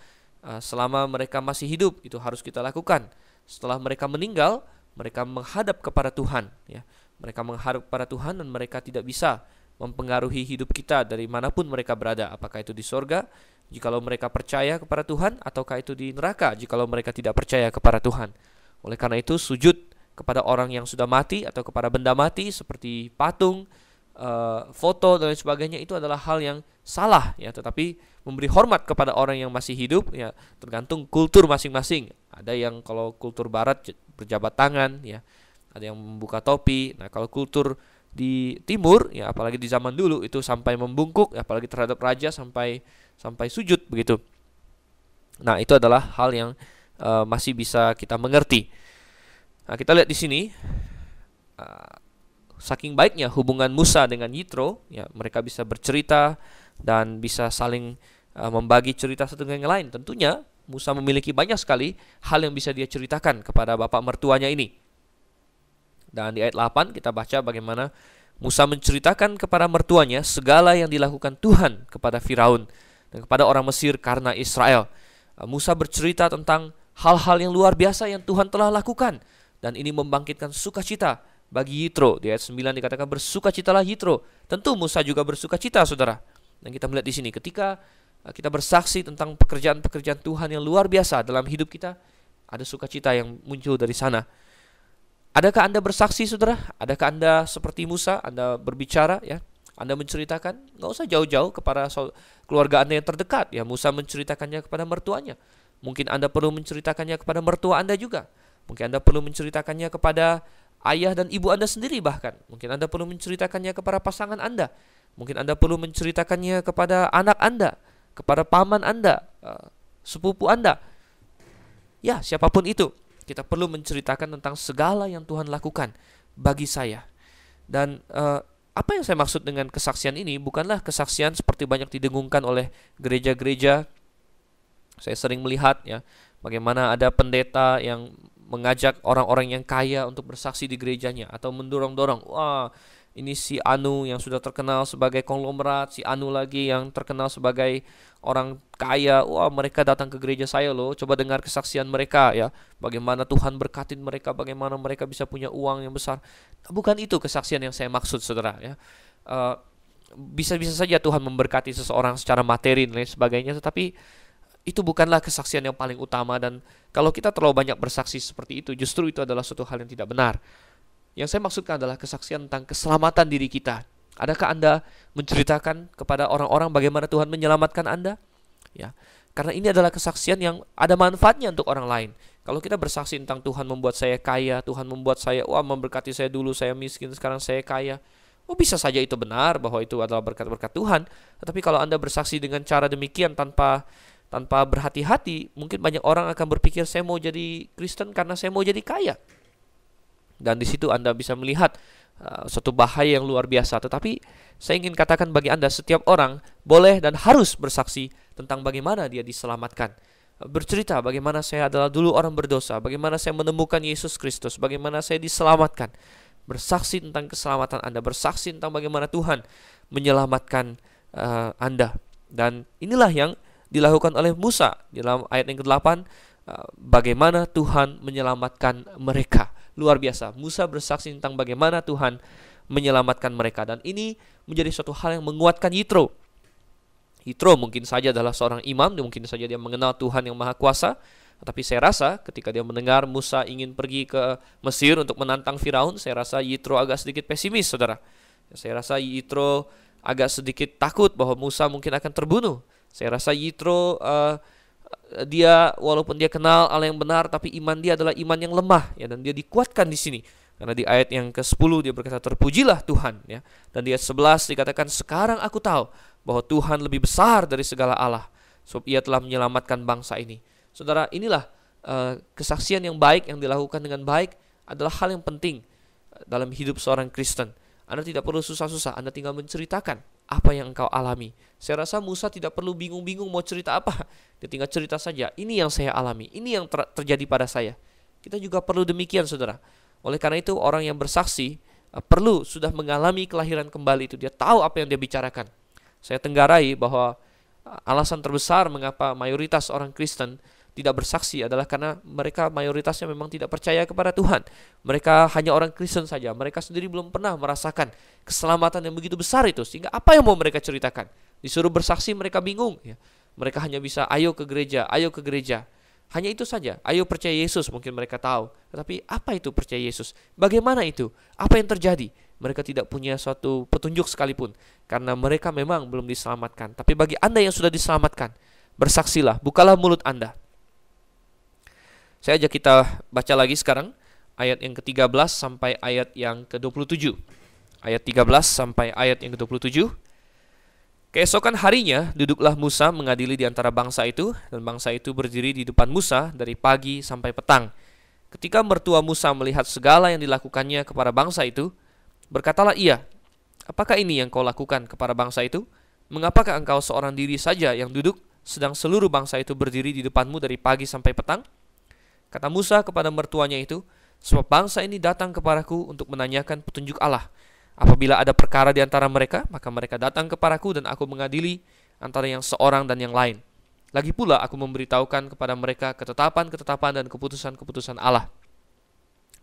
selama mereka masih hidup. Itu harus kita lakukan. Setelah mereka meninggal, mereka menghadap kepada Tuhan, ya. Mereka menghadap kepada Tuhan, dan mereka tidak bisa mempengaruhi hidup kita dari manapun mereka berada, apakah itu di sorga jikalau mereka percaya kepada Tuhan, ataukah itu di neraka jikalau mereka tidak percaya kepada Tuhan. Oleh karena itu, sujud kepada orang yang sudah mati atau kepada benda mati seperti patung, foto dan lain sebagainya, itu adalah hal yang salah, ya. Tetapi memberi hormat kepada orang yang masih hidup, ya, tergantung kultur masing-masing. Ada yang kalau kultur barat berjabat tangan, ya. Ada yang membuka topi. Nah, kalau kultur di timur, ya, apalagi di zaman dulu, itu sampai membungkuk, apalagi terhadap raja, sampai sujud begitu. Nah, itu adalah hal yang masih bisa kita mengerti. Nah, kita lihat di sini saking baiknya hubungan Musa dengan Yitro, ya, mereka bisa bercerita dan bisa saling membagi cerita satu dengan yang lain. Tentunya Musa memiliki banyak sekali hal yang bisa dia ceritakan kepada bapak mertuanya ini. Dan di ayat 8 kita baca bagaimana Musa menceritakan kepada mertuanya segala yang dilakukan Tuhan kepada Firaun dan kepada orang Mesir karena Israel. Musa bercerita tentang hal-hal yang luar biasa yang Tuhan telah lakukan, dan ini membangkitkan sukacita bagi Yitro. Di ayat 9 dikatakan bersukacitalah Yitro. Tentu Musa juga bersukacita, saudara. Dan kita melihat di sini ketika kita bersaksi tentang pekerjaan-pekerjaan Tuhan yang luar biasa dalam hidup kita, ada sukacita yang muncul dari sana. Adakah Anda bersaksi, saudara? Adakah Anda seperti Musa, Anda berbicara, ya? Anda menceritakan, nggak usah jauh-jauh kepada keluarga Anda yang terdekat, ya. Musa menceritakannya kepada mertuanya. Mungkin Anda perlu menceritakannya kepada mertua Anda juga. Mungkin Anda perlu menceritakannya kepada ayah dan ibu Anda sendiri bahkan. Mungkin Anda perlu menceritakannya kepada pasangan Anda. Mungkin Anda perlu menceritakannya kepada anak Anda, kepada paman Anda, sepupu Anda. Ya, siapapun itu. Kita perlu menceritakan tentang segala yang Tuhan lakukan bagi saya. Dan apa yang saya maksud dengan kesaksian ini bukanlah kesaksian seperti banyak didengungkan oleh gereja-gereja. Saya sering melihat, ya, bagaimana ada pendeta yang mengajak orang-orang yang kaya untuk bersaksi di gerejanya, atau mendorong-dorong, wah, ini si Anu yang sudah terkenal sebagai konglomerat, si Anu lagi yang terkenal sebagai orang kaya, wah, mereka datang ke gereja saya loh, coba dengar kesaksian mereka, ya, bagaimana Tuhan berkatin mereka, bagaimana mereka bisa punya uang yang besar. Bukan itu kesaksian yang saya maksud, saudara, ya. Bisa-bisa saja Tuhan memberkati seseorang secara materi dan lain sebagainya, tetapi itu bukanlah kesaksian yang paling utama. Dan kalau kita terlalu banyak bersaksi seperti itu, justru itu adalah suatu hal yang tidak benar. Yang saya maksudkan adalah kesaksian tentang keselamatan diri kita. Adakah Anda menceritakan kepada orang-orang bagaimana Tuhan menyelamatkan Anda? Ya, karena ini adalah kesaksian yang ada manfaatnya untuk orang lain. Kalau kita bersaksi tentang Tuhan membuat saya kaya, Tuhan membuat saya, wah, memberkati saya dulu saya miskin, sekarang saya kaya. Oh, bisa saja itu benar bahwa itu adalah berkat-berkat Tuhan. Tetapi kalau Anda bersaksi dengan cara demikian tanpa berhati-hati, mungkin banyak orang akan berpikir saya mau jadi Kristen karena saya mau jadi kaya. Dan di situ Anda bisa melihat suatu bahaya yang luar biasa. Tetapi saya ingin katakan bagi Anda, setiap orang boleh dan harus bersaksi tentang bagaimana dia diselamatkan. Bercerita bagaimana saya adalah dulu orang berdosa, bagaimana saya menemukan Yesus Kristus, bagaimana saya diselamatkan. Bersaksi tentang keselamatan Anda, bersaksi tentang bagaimana Tuhan menyelamatkan Anda. Dan inilah yang dilakukan oleh Musa di dalam ayat yang ke-8, bagaimana Tuhan menyelamatkan mereka. Luar biasa, Musa bersaksi tentang bagaimana Tuhan menyelamatkan mereka. Dan ini menjadi suatu hal yang menguatkan Yitro. Yitro mungkin saja adalah seorang imam, mungkin saja dia mengenal Tuhan yang Maha Kuasa. Tapi saya rasa ketika dia mendengar Musa ingin pergi ke Mesir untuk menantang Firaun, saya rasa Yitro agak sedikit pesimis, saudara. Saya rasa Yitro agak sedikit takut bahwa Musa mungkin akan terbunuh. Saya rasa Yitro dia walaupun dia kenal Allah yang benar, tapi iman dia adalah iman yang lemah, ya, dan dia dikuatkan di sini. Karena di ayat yang ke-10 dia berkata, terpujilah Tuhan, ya. Dan di ayat 11 dikatakan, sekarang aku tahu bahwa Tuhan lebih besar dari segala Allah, sebab ia telah menyelamatkan bangsa ini. Saudara, inilah kesaksian yang baik yang dilakukan dengan baik adalah hal yang penting dalam hidup seorang Kristen. Anda tidak perlu susah-susah, Anda tinggal menceritakan apa yang engkau alami. Saya rasa Musa tidak perlu bingung-bingung mau cerita apa. Dia tinggal cerita saja, ini yang saya alami, ini yang terjadi pada saya. Kita juga perlu demikian, saudara. Oleh karena itu, orang yang bersaksi perlu sudah mengalami kelahiran kembali itu. Dia tahu apa yang dia bicarakan. Saya tenggarai bahwa alasan terbesar mengapa mayoritas orang Kristen tidak bersaksi adalah karena mereka mayoritasnya memang tidak percaya kepada Tuhan. Mereka hanya orang Kristen saja. Mereka sendiri belum pernah merasakan keselamatan yang begitu besar itu. Sehingga apa yang mau mereka ceritakan? Disuruh bersaksi mereka bingung, ya. Mereka hanya bisa ayo ke gereja, ayo ke gereja. Hanya itu saja. Ayo percaya Yesus, mungkin mereka tahu. Tetapi apa itu percaya Yesus? Bagaimana itu? Apa yang terjadi? Mereka tidak punya suatu petunjuk sekalipun. Karena mereka memang belum diselamatkan. Tapi bagi Anda yang sudah diselamatkan, bersaksilah, bukalah mulut Anda. Saya ajak kita baca lagi sekarang ayat yang ke-13 sampai ayat yang ke-27. Ayat 13 sampai ayat yang ke-27. Keesokan harinya duduklah Musa mengadili di antara bangsa itu, dan bangsa itu berdiri di depan Musa dari pagi sampai petang. Ketika mertua Musa melihat segala yang dilakukannya kepada bangsa itu, berkatalah ia, apakah ini yang kau lakukan kepada bangsa itu? Mengapakah engkau seorang diri saja yang duduk, sedang seluruh bangsa itu berdiri di depanmu dari pagi sampai petang? Kata Musa kepada mertuanya itu, sebab bangsa ini datang kepadaku untuk menanyakan petunjuk Allah. Apabila ada perkara di antara mereka, maka mereka datang kepadaku dan aku mengadili antara yang seorang dan yang lain. Lagi pula aku memberitahukan kepada mereka ketetapan-ketetapan dan keputusan-keputusan Allah.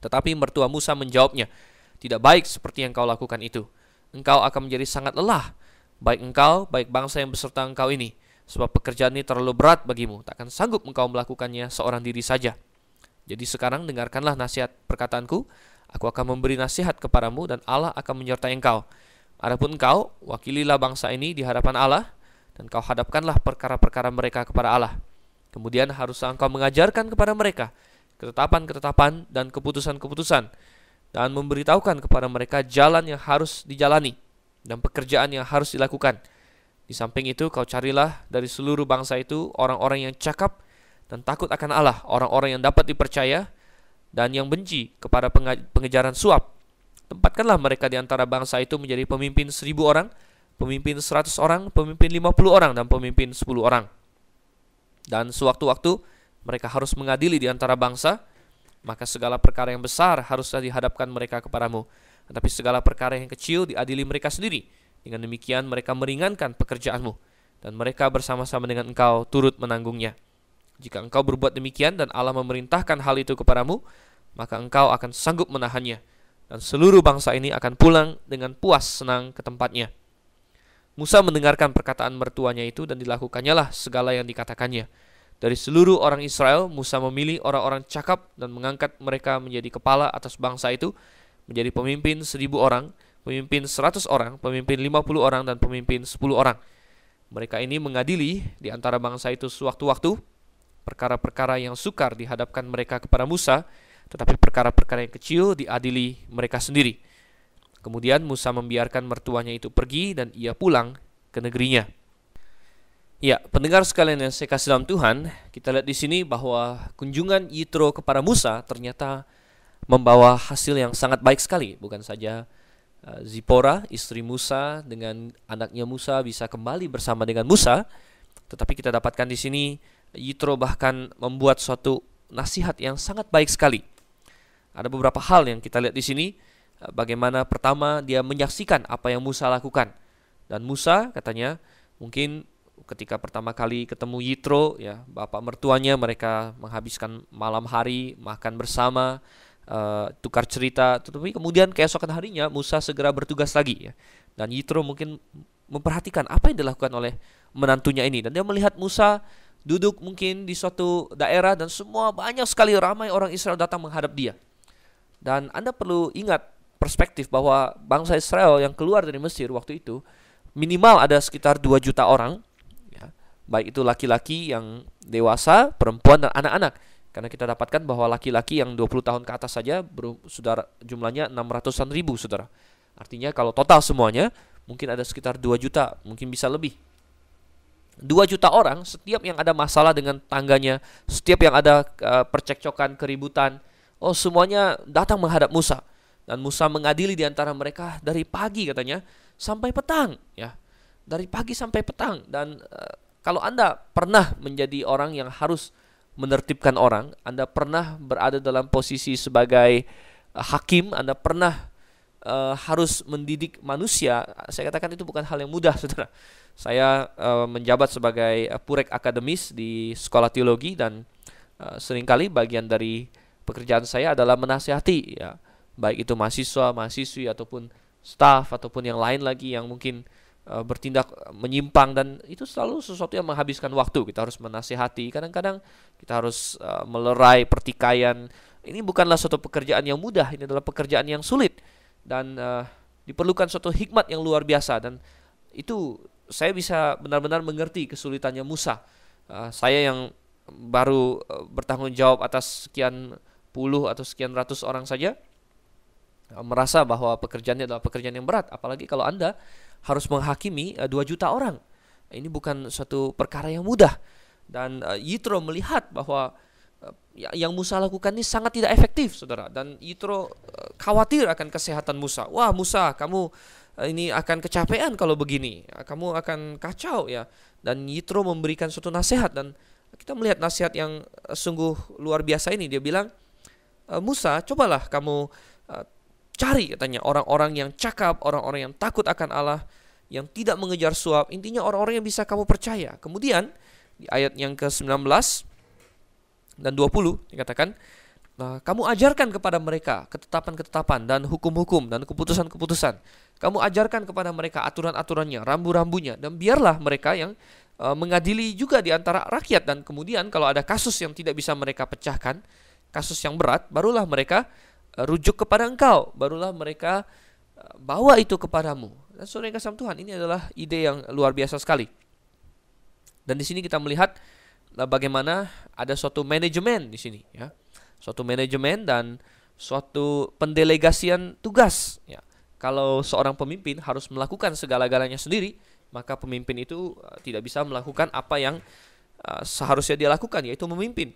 Tetapi mertua Musa menjawabnya, tidak baik seperti yang kau lakukan itu. Engkau akan menjadi sangat lelah, baik engkau, baik bangsa yang beserta engkau ini. Sebab pekerjaan ini terlalu berat bagimu, takkan sanggup engkau melakukannya seorang diri saja. Jadi sekarang dengarkanlah nasihat perkataanku, aku akan memberi nasihat kepadamu dan Allah akan menyertai engkau. Adapun engkau, wakililah bangsa ini di hadapan Allah, dan kau hadapkanlah perkara-perkara mereka kepada Allah. Kemudian haruslah engkau mengajarkan kepada mereka ketetapan-ketetapan dan keputusan-keputusan, dan memberitahukan kepada mereka jalan yang harus dijalani, dan pekerjaan yang harus dilakukan. Di samping itu kau carilah dari seluruh bangsa itu orang-orang yang cakap dan takut akan Allah, orang-orang yang dapat dipercaya dan yang benci kepada pengejaran suap. Tempatkanlah mereka di antara bangsa itu menjadi pemimpin 1.000 orang, pemimpin 100 orang, pemimpin 50 orang, dan pemimpin 10 orang. Dan sewaktu-waktu mereka harus mengadili di antara bangsa, maka segala perkara yang besar haruslah dihadapkan mereka kepadamu. Tetapi segala perkara yang kecil diadili mereka sendiri. Dengan demikian mereka meringankan pekerjaanmu, dan mereka bersama-sama dengan engkau turut menanggungnya. Jika engkau berbuat demikian dan Allah memerintahkan hal itu kepadamu, maka engkau akan sanggup menahannya, dan seluruh bangsa ini akan pulang dengan puas senang ke tempatnya. Musa mendengarkan perkataan mertuanya itu dan dilakukannya lah segala yang dikatakannya. Dari seluruh orang Israel, Musa memilih orang-orang cakap dan mengangkat mereka menjadi kepala atas bangsa itu, menjadi pemimpin 1.000 orang, pemimpin 100 orang, pemimpin 50 orang, dan pemimpin 10 orang. Mereka ini mengadili di antara bangsa itu sewaktu-waktu perkara-perkara yang sukar dihadapkan mereka kepada Musa, tetapi perkara-perkara yang kecil diadili mereka sendiri. Kemudian Musa membiarkan mertuanya itu pergi dan ia pulang ke negerinya. Ya, pendengar sekalian yang saya kasih dalam Tuhan, kita lihat di sini bahwa kunjungan Yitro kepada Musa ternyata membawa hasil yang sangat baik sekali. Bukan saja Zipora, istri Musa, dengan anaknya Musa bisa kembali bersama dengan Musa. Tetapi kita dapatkan di sini Yitro bahkan membuat suatu nasihat yang sangat baik sekali. Ada beberapa hal yang kita lihat di sini. Bagaimana pertama dia menyaksikan apa yang Musa lakukan. Dan Musa katanya mungkin ketika pertama kali ketemu Yitro, ya, bapak mertuanya, mereka menghabiskan malam hari makan bersama, tukar cerita. Tetapi kemudian keesokan harinya Musa segera bertugas lagi, ya. Dan Yitro mungkin memperhatikan apa yang dilakukan oleh menantunya ini, dan dia melihat Musa duduk mungkin di suatu daerah dan semua banyak sekali ramai orang Israel datang menghadap dia. Dan Anda perlu ingat perspektif bahwa bangsa Israel yang keluar dari Mesir waktu itu minimal ada sekitar 2 juta orang, ya, baik itu laki-laki yang dewasa, perempuan, dan anak-anak. Karena kita dapatkan bahwa laki-laki yang 20 tahun ke atas saja saudara, jumlahnya 600-an ribu, saudara. Artinya kalau total semuanya mungkin ada sekitar 2 juta, mungkin bisa lebih. 2 juta orang, setiap yang ada masalah dengan tangganya, setiap yang ada percekcokan, keributan, semuanya datang menghadap Musa. Dan Musa mengadili di antara mereka dari pagi katanya sampai petang, ya. Dari pagi sampai petang. Dan kalau Anda pernah menjadi orang yang harus menertibkan orang, Anda pernah berada dalam posisi sebagai hakim, Anda pernah harus mendidik manusia, saya katakan itu bukan hal yang mudah, saudara. Saya menjabat sebagai purek akademis di sekolah teologi, dan seringkali bagian dari pekerjaan saya adalah menasihati, ya, baik itu mahasiswa, mahasiswi, ataupun staff, ataupun yang lain lagi yang mungkin bertindak menyimpang. Dan itu selalu sesuatu yang menghabiskan waktu. Kita harus menasihati, kadang-kadang kita harus melerai pertikaian. Ini bukanlah suatu pekerjaan yang mudah, ini adalah pekerjaan yang sulit. Dan diperlukan suatu hikmat yang luar biasa. Dan itu saya bisa benar-benar mengerti kesulitannya Musa. Saya yang baru bertanggung jawab atas sekian puluh atau sekian ratus orang saja, merasa bahwa pekerjaannya adalah pekerjaan yang berat. Apalagi kalau Anda harus menghakimi 2 juta orang. Ini bukan suatu perkara yang mudah. Dan Yitro melihat bahwa yang Musa lakukan ini sangat tidak efektif, saudara. Dan Yitro khawatir akan kesehatan Musa. Wah, Musa, kamu ini akan kecapean kalau begini. Kamu akan kacau, ya. Dan Yitro memberikan suatu nasihat, dan kita melihat nasihat yang sungguh luar biasa ini. Dia bilang, Musa, cobalah kamu cari, katanya, orang-orang yang cakap, orang-orang yang takut akan Allah, yang tidak mengejar suap. Intinya orang-orang yang bisa kamu percaya. Kemudian di ayat yang ke-19 dan 20 dikatakan, kamu ajarkan kepada mereka ketetapan-ketetapan dan hukum-hukum dan keputusan-keputusan. Kamu ajarkan kepada mereka aturan-aturannya, rambu-rambunya, dan biarlah mereka yang mengadili juga di antara rakyat. Dan kemudian kalau ada kasus yang tidak bisa mereka pecahkan, kasus yang berat, barulah mereka rujuk kepada engkau, barulah mereka bawa itu kepadamu. Dan saudara yang kasih Tuhan, ini adalah ide yang luar biasa sekali. Dan di sini kita melihat bagaimana ada suatu manajemen di sini, ya, suatu manajemen dan suatu pendelegasian tugas. Ya, kalau seorang pemimpin harus melakukan segala-galanya sendiri, maka pemimpin itu tidak bisa melakukan apa yang seharusnya dia lakukan, yaitu memimpin.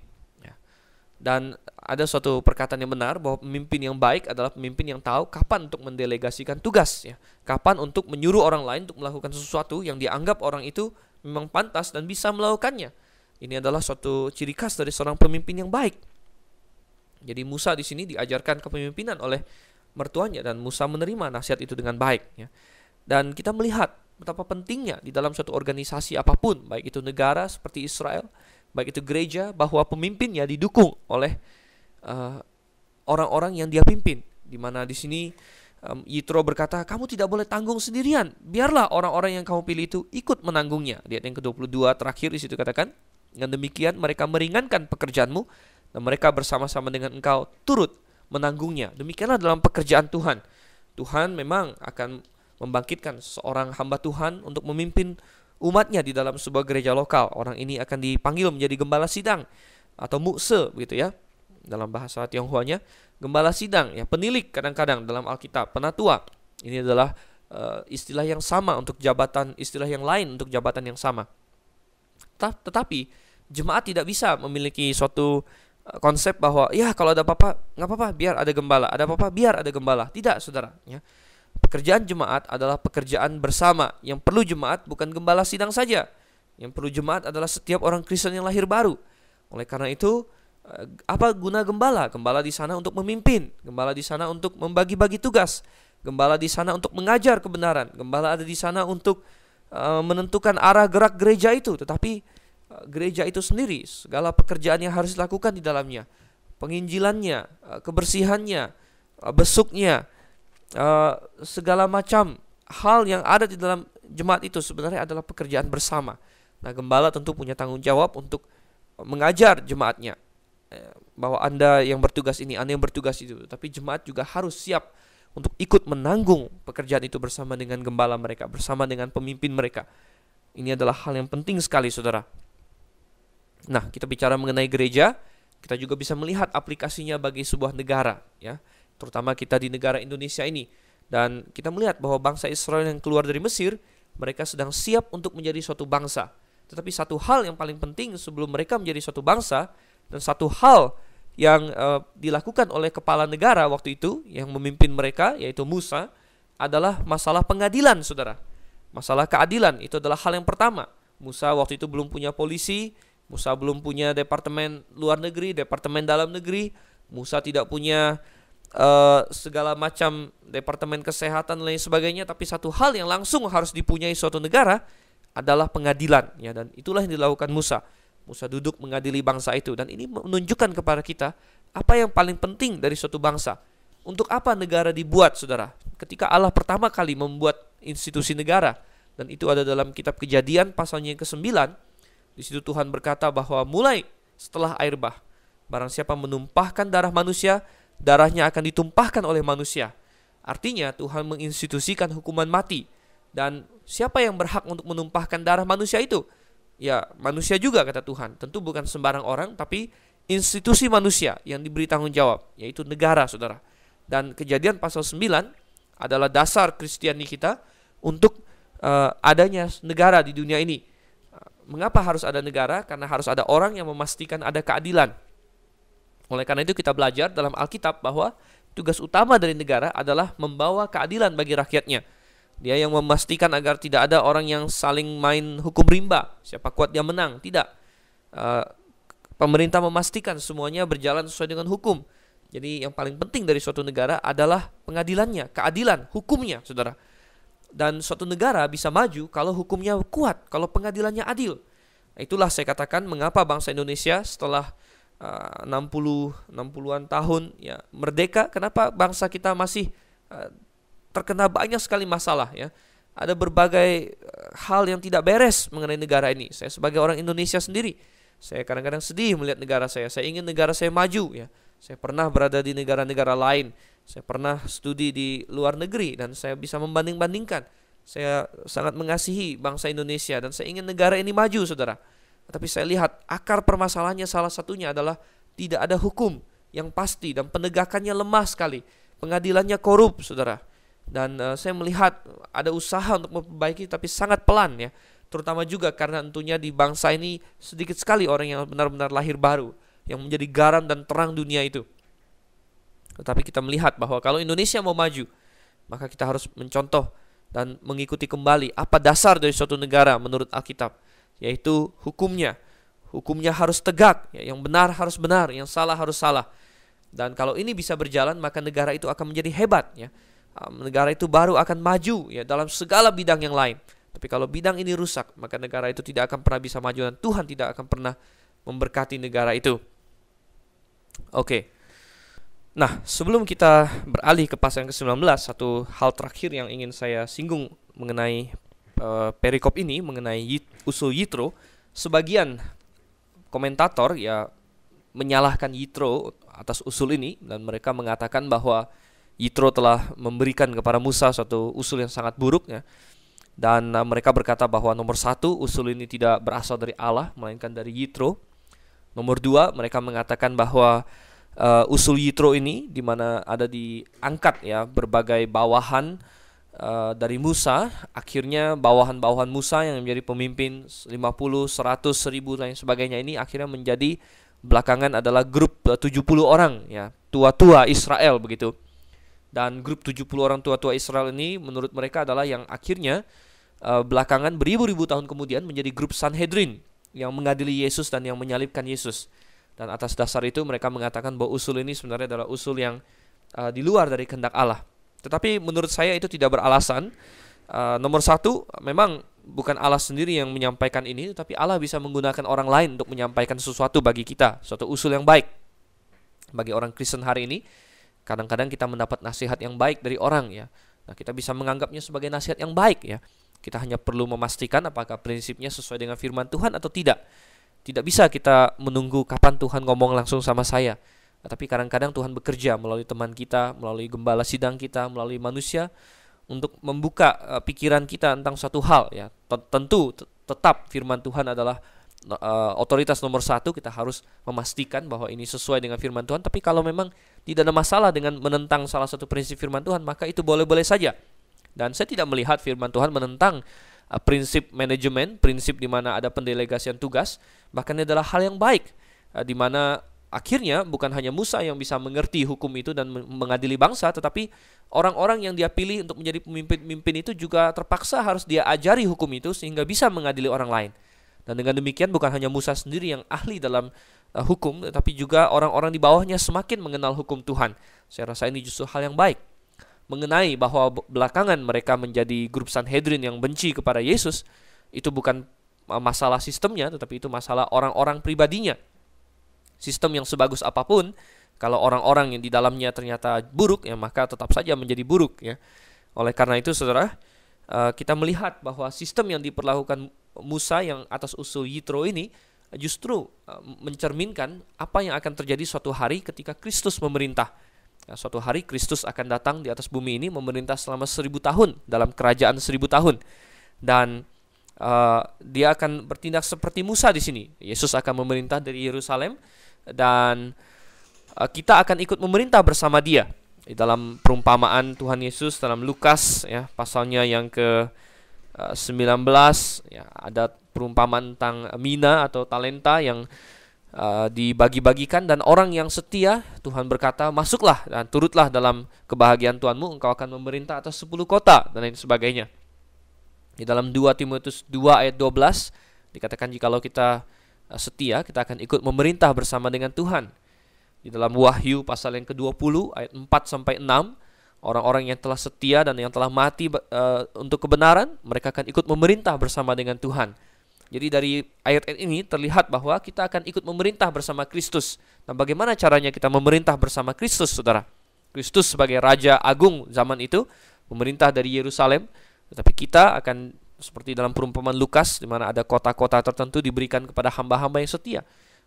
Dan ada suatu perkataan yang benar bahwa pemimpin yang baik adalah pemimpin yang tahu kapan untuk mendelegasikan tugas, ya. Kapan untuk menyuruh orang lain untuk melakukan sesuatu yang dianggap orang itu memang pantas dan bisa melakukannya. Ini adalah suatu ciri khas dari seorang pemimpin yang baik. Jadi Musa di sini diajarkan kepemimpinan oleh mertuanya, dan Musa menerima nasihat itu dengan baik, ya. Dan kita melihat betapa pentingnya di dalam suatu organisasi apapun, baik itu negara seperti Israel, baik itu gereja, bahwa pemimpinnya didukung oleh orang-orang yang dia pimpin. Di mana di sini Yitro berkata, kamu tidak boleh tanggung sendirian, biarlah orang-orang yang kamu pilih itu ikut menanggungnya. Di ayat yang ke-22 terakhir di situ katakan, dengan demikian mereka meringankan pekerjaanmu, dan mereka bersama-sama dengan engkau turut menanggungnya. Demikianlah dalam pekerjaan Tuhan. Tuhan memang akan membangkitkan seorang hamba Tuhan untuk memimpin umatnya di dalam sebuah gereja lokal. Orang ini akan dipanggil menjadi gembala sidang atau mukse, begitu ya, dalam bahasa Tionghoanya. Gembala sidang, ya, penilik kadang-kadang dalam Alkitab, penatua. Ini adalah istilah yang sama untuk jabatan, istilah yang lain untuk jabatan yang sama. Tetapi jemaat tidak bisa memiliki suatu konsep bahwa ya kalau ada apa-apa nggak apa-apa biar ada gembala, ada apa-apa biar ada gembala. Tidak, saudara, ya. Pekerjaan jemaat adalah pekerjaan bersama. Yang perlu jemaat bukan gembala sidang saja. Yang perlu jemaat adalah setiap orang Kristen yang lahir baru. Oleh karena itu, apa guna gembala? Gembala di sana untuk memimpin, gembala di sana untuk membagi-bagi tugas, gembala di sana untuk mengajar kebenaran, gembala ada di sana untuk menentukan arah gerak gereja itu. Tetapi gereja itu sendiri, segala pekerjaan yang harus dilakukan di dalamnya, penginjilannya, kebersihannya, besuknya, segala macam hal yang ada di dalam jemaat itu sebenarnya adalah pekerjaan bersama. Nah, gembala tentu punya tanggung jawab untuk mengajar jemaatnya, bahwa Anda yang bertugas ini, Anda yang bertugas itu. Tapi jemaat juga harus siap untuk ikut menanggung pekerjaan itu bersama dengan gembala mereka, bersama dengan pemimpin mereka. Ini adalah hal yang penting sekali, saudara. Nah, kita bicara mengenai gereja, kita juga bisa melihat aplikasinya bagi sebuah negara, ya. Terutama kita di negara Indonesia ini. Dan kita melihat bahwa bangsa Israel yang keluar dari Mesir, mereka sedang siap untuk menjadi suatu bangsa. Tetapi satu hal yang paling penting sebelum mereka menjadi suatu bangsa, dan satu hal yang dilakukan oleh kepala negara waktu itu, yang memimpin mereka, yaitu Musa, adalah masalah pengadilan, saudara. Masalah keadilan, itu adalah hal yang pertama. Musa waktu itu belum punya polisi, Musa belum punya departemen luar negeri, departemen dalam negeri, Musa tidak punya segala macam departemen kesehatan dan lain sebagainya. Tapi satu hal yang langsung harus dipunyai suatu negara adalah pengadilan, ya. Dan itulah yang dilakukan Musa. Musa duduk mengadili bangsa itu. Dan ini menunjukkan kepada kita apa yang paling penting dari suatu bangsa. Untuk apa negara dibuat, saudara? Ketika Allah pertama kali membuat institusi negara, dan itu ada dalam kitab Kejadian pasalnya yang ke-9. Di situ Tuhan berkata bahwa mulai setelah air bah, barang siapa menumpahkan darah manusia, darahnya akan ditumpahkan oleh manusia. Artinya Tuhan menginstitusikan hukuman mati. Dan siapa yang berhak untuk menumpahkan darah manusia itu? Ya, manusia juga, kata Tuhan. Tentu bukan sembarang orang, tapi institusi manusia yang diberi tanggung jawab, yaitu negara, saudara. Dan Kejadian pasal 9 adalah dasar Kristiani kita untuk adanya negara di dunia ini. Mengapa harus ada negara? Karena harus ada orang yang memastikan ada keadilan. Oleh karena itu kita belajar dalam Alkitab bahwa tugas utama dari negara adalah membawa keadilan bagi rakyatnya. Dia yang memastikan agar tidak ada orang yang saling main hukum rimba, siapa kuat dia menang. Tidak. Pemerintah memastikan semuanya berjalan sesuai dengan hukum. Jadi yang paling penting dari suatu negara adalah pengadilannya, keadilan, hukumnya, saudara. Dan suatu negara bisa maju kalau hukumnya kuat, kalau pengadilannya adil. Itulah saya katakan mengapa bangsa Indonesia setelah 60-an tahun ya merdeka, kenapa bangsa kita masih terkena banyak sekali masalah, ya. Ada berbagai hal yang tidak beres mengenai negara ini. Saya sebagai orang Indonesia sendiri, saya kadang-kadang sedih melihat negara saya. Saya ingin negara saya maju, ya. Saya pernah berada di negara-negara lain. Saya pernah studi di luar negeri dan saya bisa membanding-bandingkan. Saya sangat mengasihi bangsa Indonesia dan saya ingin negara ini maju, saudara. Tapi saya lihat akar permasalahannya salah satunya adalah tidak ada hukum yang pasti dan penegakannya lemah sekali. Pengadilannya korup, saudara. Dan saya melihat ada usaha untuk memperbaiki tapi sangat pelan, ya. Terutama juga karena tentunya di bangsa ini sedikit sekali orang yang benar-benar lahir baru, yang menjadi garam dan terang dunia itu. Tetapi kita melihat bahwa kalau Indonesia mau maju, maka kita harus mencontoh dan mengikuti kembali apa dasar dari suatu negara menurut Alkitab, yaitu hukumnya. Hukumnya harus tegak, ya. Yang benar harus benar, yang salah harus salah. Dan kalau ini bisa berjalan, maka negara itu akan menjadi hebat, ya. Negara itu baru akan maju, ya, dalam segala bidang yang lain. Tapi kalau bidang ini rusak, maka negara itu tidak akan pernah bisa maju dan Tuhan tidak akan pernah memberkati negara itu. Oke. Nah, sebelum kita beralih ke pasal yang ke-19, satu hal terakhir yang ingin saya singgung mengenai perikop ini, mengenai usul Yitro. Sebagian komentator ya menyalahkan Yitro atas usul ini, dan mereka mengatakan bahwa Yitro telah memberikan kepada Musa suatu usul yang sangat buruk, ya. Dan mereka berkata bahwa nomor satu, usul ini tidak berasal dari Allah, melainkan dari Yitro. Nomor dua, mereka mengatakan bahwa usul Yitro ini, di mana ada diangkat, ya, berbagai bawahan dari Musa. Akhirnya bawahan-bawahan Musa yang menjadi pemimpin 50, 100, 1000 dan sebagainya ini akhirnya menjadi belakangan adalah grup 70 orang, ya, tua-tua Israel begitu. Dan grup 70 orang tua-tua Israel ini menurut mereka adalah yang akhirnya belakangan beribu-ribu tahun kemudian menjadi grup Sanhedrin yang mengadili Yesus dan yang menyalibkan Yesus. Dan atas dasar itu mereka mengatakan bahwa usul ini sebenarnya adalah usul yang di luar dari kehendak Allah. Tetapi menurut saya itu tidak beralasan. Nomor satu, memang bukan Allah sendiri yang menyampaikan ini, tapi Allah bisa menggunakan orang lain untuk menyampaikan sesuatu bagi kita, suatu usul yang baik. Bagi orang Kristen hari ini, kadang-kadang kita mendapat nasihat yang baik dari orang ya. Nah, kita bisa menganggapnya sebagai nasihat yang baik ya. Kita hanya perlu memastikan apakah prinsipnya sesuai dengan firman Tuhan atau tidak. Tidak bisa kita menunggu kapan Tuhan ngomong langsung sama saya. Nah, tapi kadang-kadang Tuhan bekerja melalui teman kita, melalui gembala sidang kita, melalui manusia untuk membuka pikiran kita tentang suatu hal ya. Tentu tetap firman Tuhan adalah otoritas nomor satu. Kita harus memastikan bahwa ini sesuai dengan firman Tuhan. Tapi kalau memang tidak ada masalah dengan menentang salah satu prinsip firman Tuhan, maka itu boleh-boleh saja. Dan saya tidak melihat firman Tuhan menentang prinsip manajemen, prinsip di mana ada pendelegasian tugas. Bahkan ini adalah hal yang baik, di mana akhirnya bukan hanya Musa yang bisa mengerti hukum itu dan mengadili bangsa, tetapi orang-orang yang dia pilih untuk menjadi pemimpin-pemimpin itu juga terpaksa harus dia ajari hukum itu sehingga bisa mengadili orang lain. Dan dengan demikian bukan hanya Musa sendiri yang ahli dalam hukum, tetapi juga orang-orang di bawahnya semakin mengenal hukum Tuhan. Saya rasa ini justru hal yang baik. Mengenai bahwa belakangan mereka menjadi grup Sanhedrin yang benci kepada Yesus, itu bukan masalah sistemnya, tetapi itu masalah orang-orang pribadinya. Sistem yang sebagus apapun, kalau orang-orang yang di dalamnya ternyata buruk, ya maka tetap saja menjadi buruk ya. Oleh karena itu saudara, kita melihat bahwa sistem yang diperlakukan Musa yang atas usul Yitro ini justru mencerminkan apa yang akan terjadi suatu hari ketika Kristus memerintah. Ya, suatu hari Kristus akan datang di atas bumi ini memerintah selama 1000 tahun dalam kerajaan 1000 tahun. Dan dia akan bertindak seperti Musa di sini. Yesus akan memerintah dari Yerusalem dan kita akan ikut memerintah bersama dia. Di dalam perumpamaan Tuhan Yesus dalam Lukas ya, pasalnya yang ke 19 ya, ada perumpamaan tentang mina atau talenta yang dibagi-bagikan, dan orang yang setia Tuhan berkata, masuklah dan turutlah dalam kebahagiaan Tuhanmu, engkau akan memerintah atas 10 kota dan lain sebagainya. Di dalam 2 Timotius 2 ayat 12 dikatakan jikalau kita setia, kita akan ikut memerintah bersama dengan Tuhan. Di dalam Wahyu pasal yang ke-20 ayat 4 sampai 6, orang-orang yang telah setia dan yang telah mati untuk kebenaran, mereka akan ikut memerintah bersama dengan Tuhan. Jadi dari ayat ini terlihat bahwa kita akan ikut memerintah bersama Kristus. Nah, bagaimana caranya kita memerintah bersama Kristus, saudara? Kristus sebagai Raja Agung zaman itu, memerintah dari Yerusalem. Tetapi kita akan seperti dalam perumpamaan Lukas, di mana ada kota-kota tertentu diberikan kepada hamba-hamba yang setia.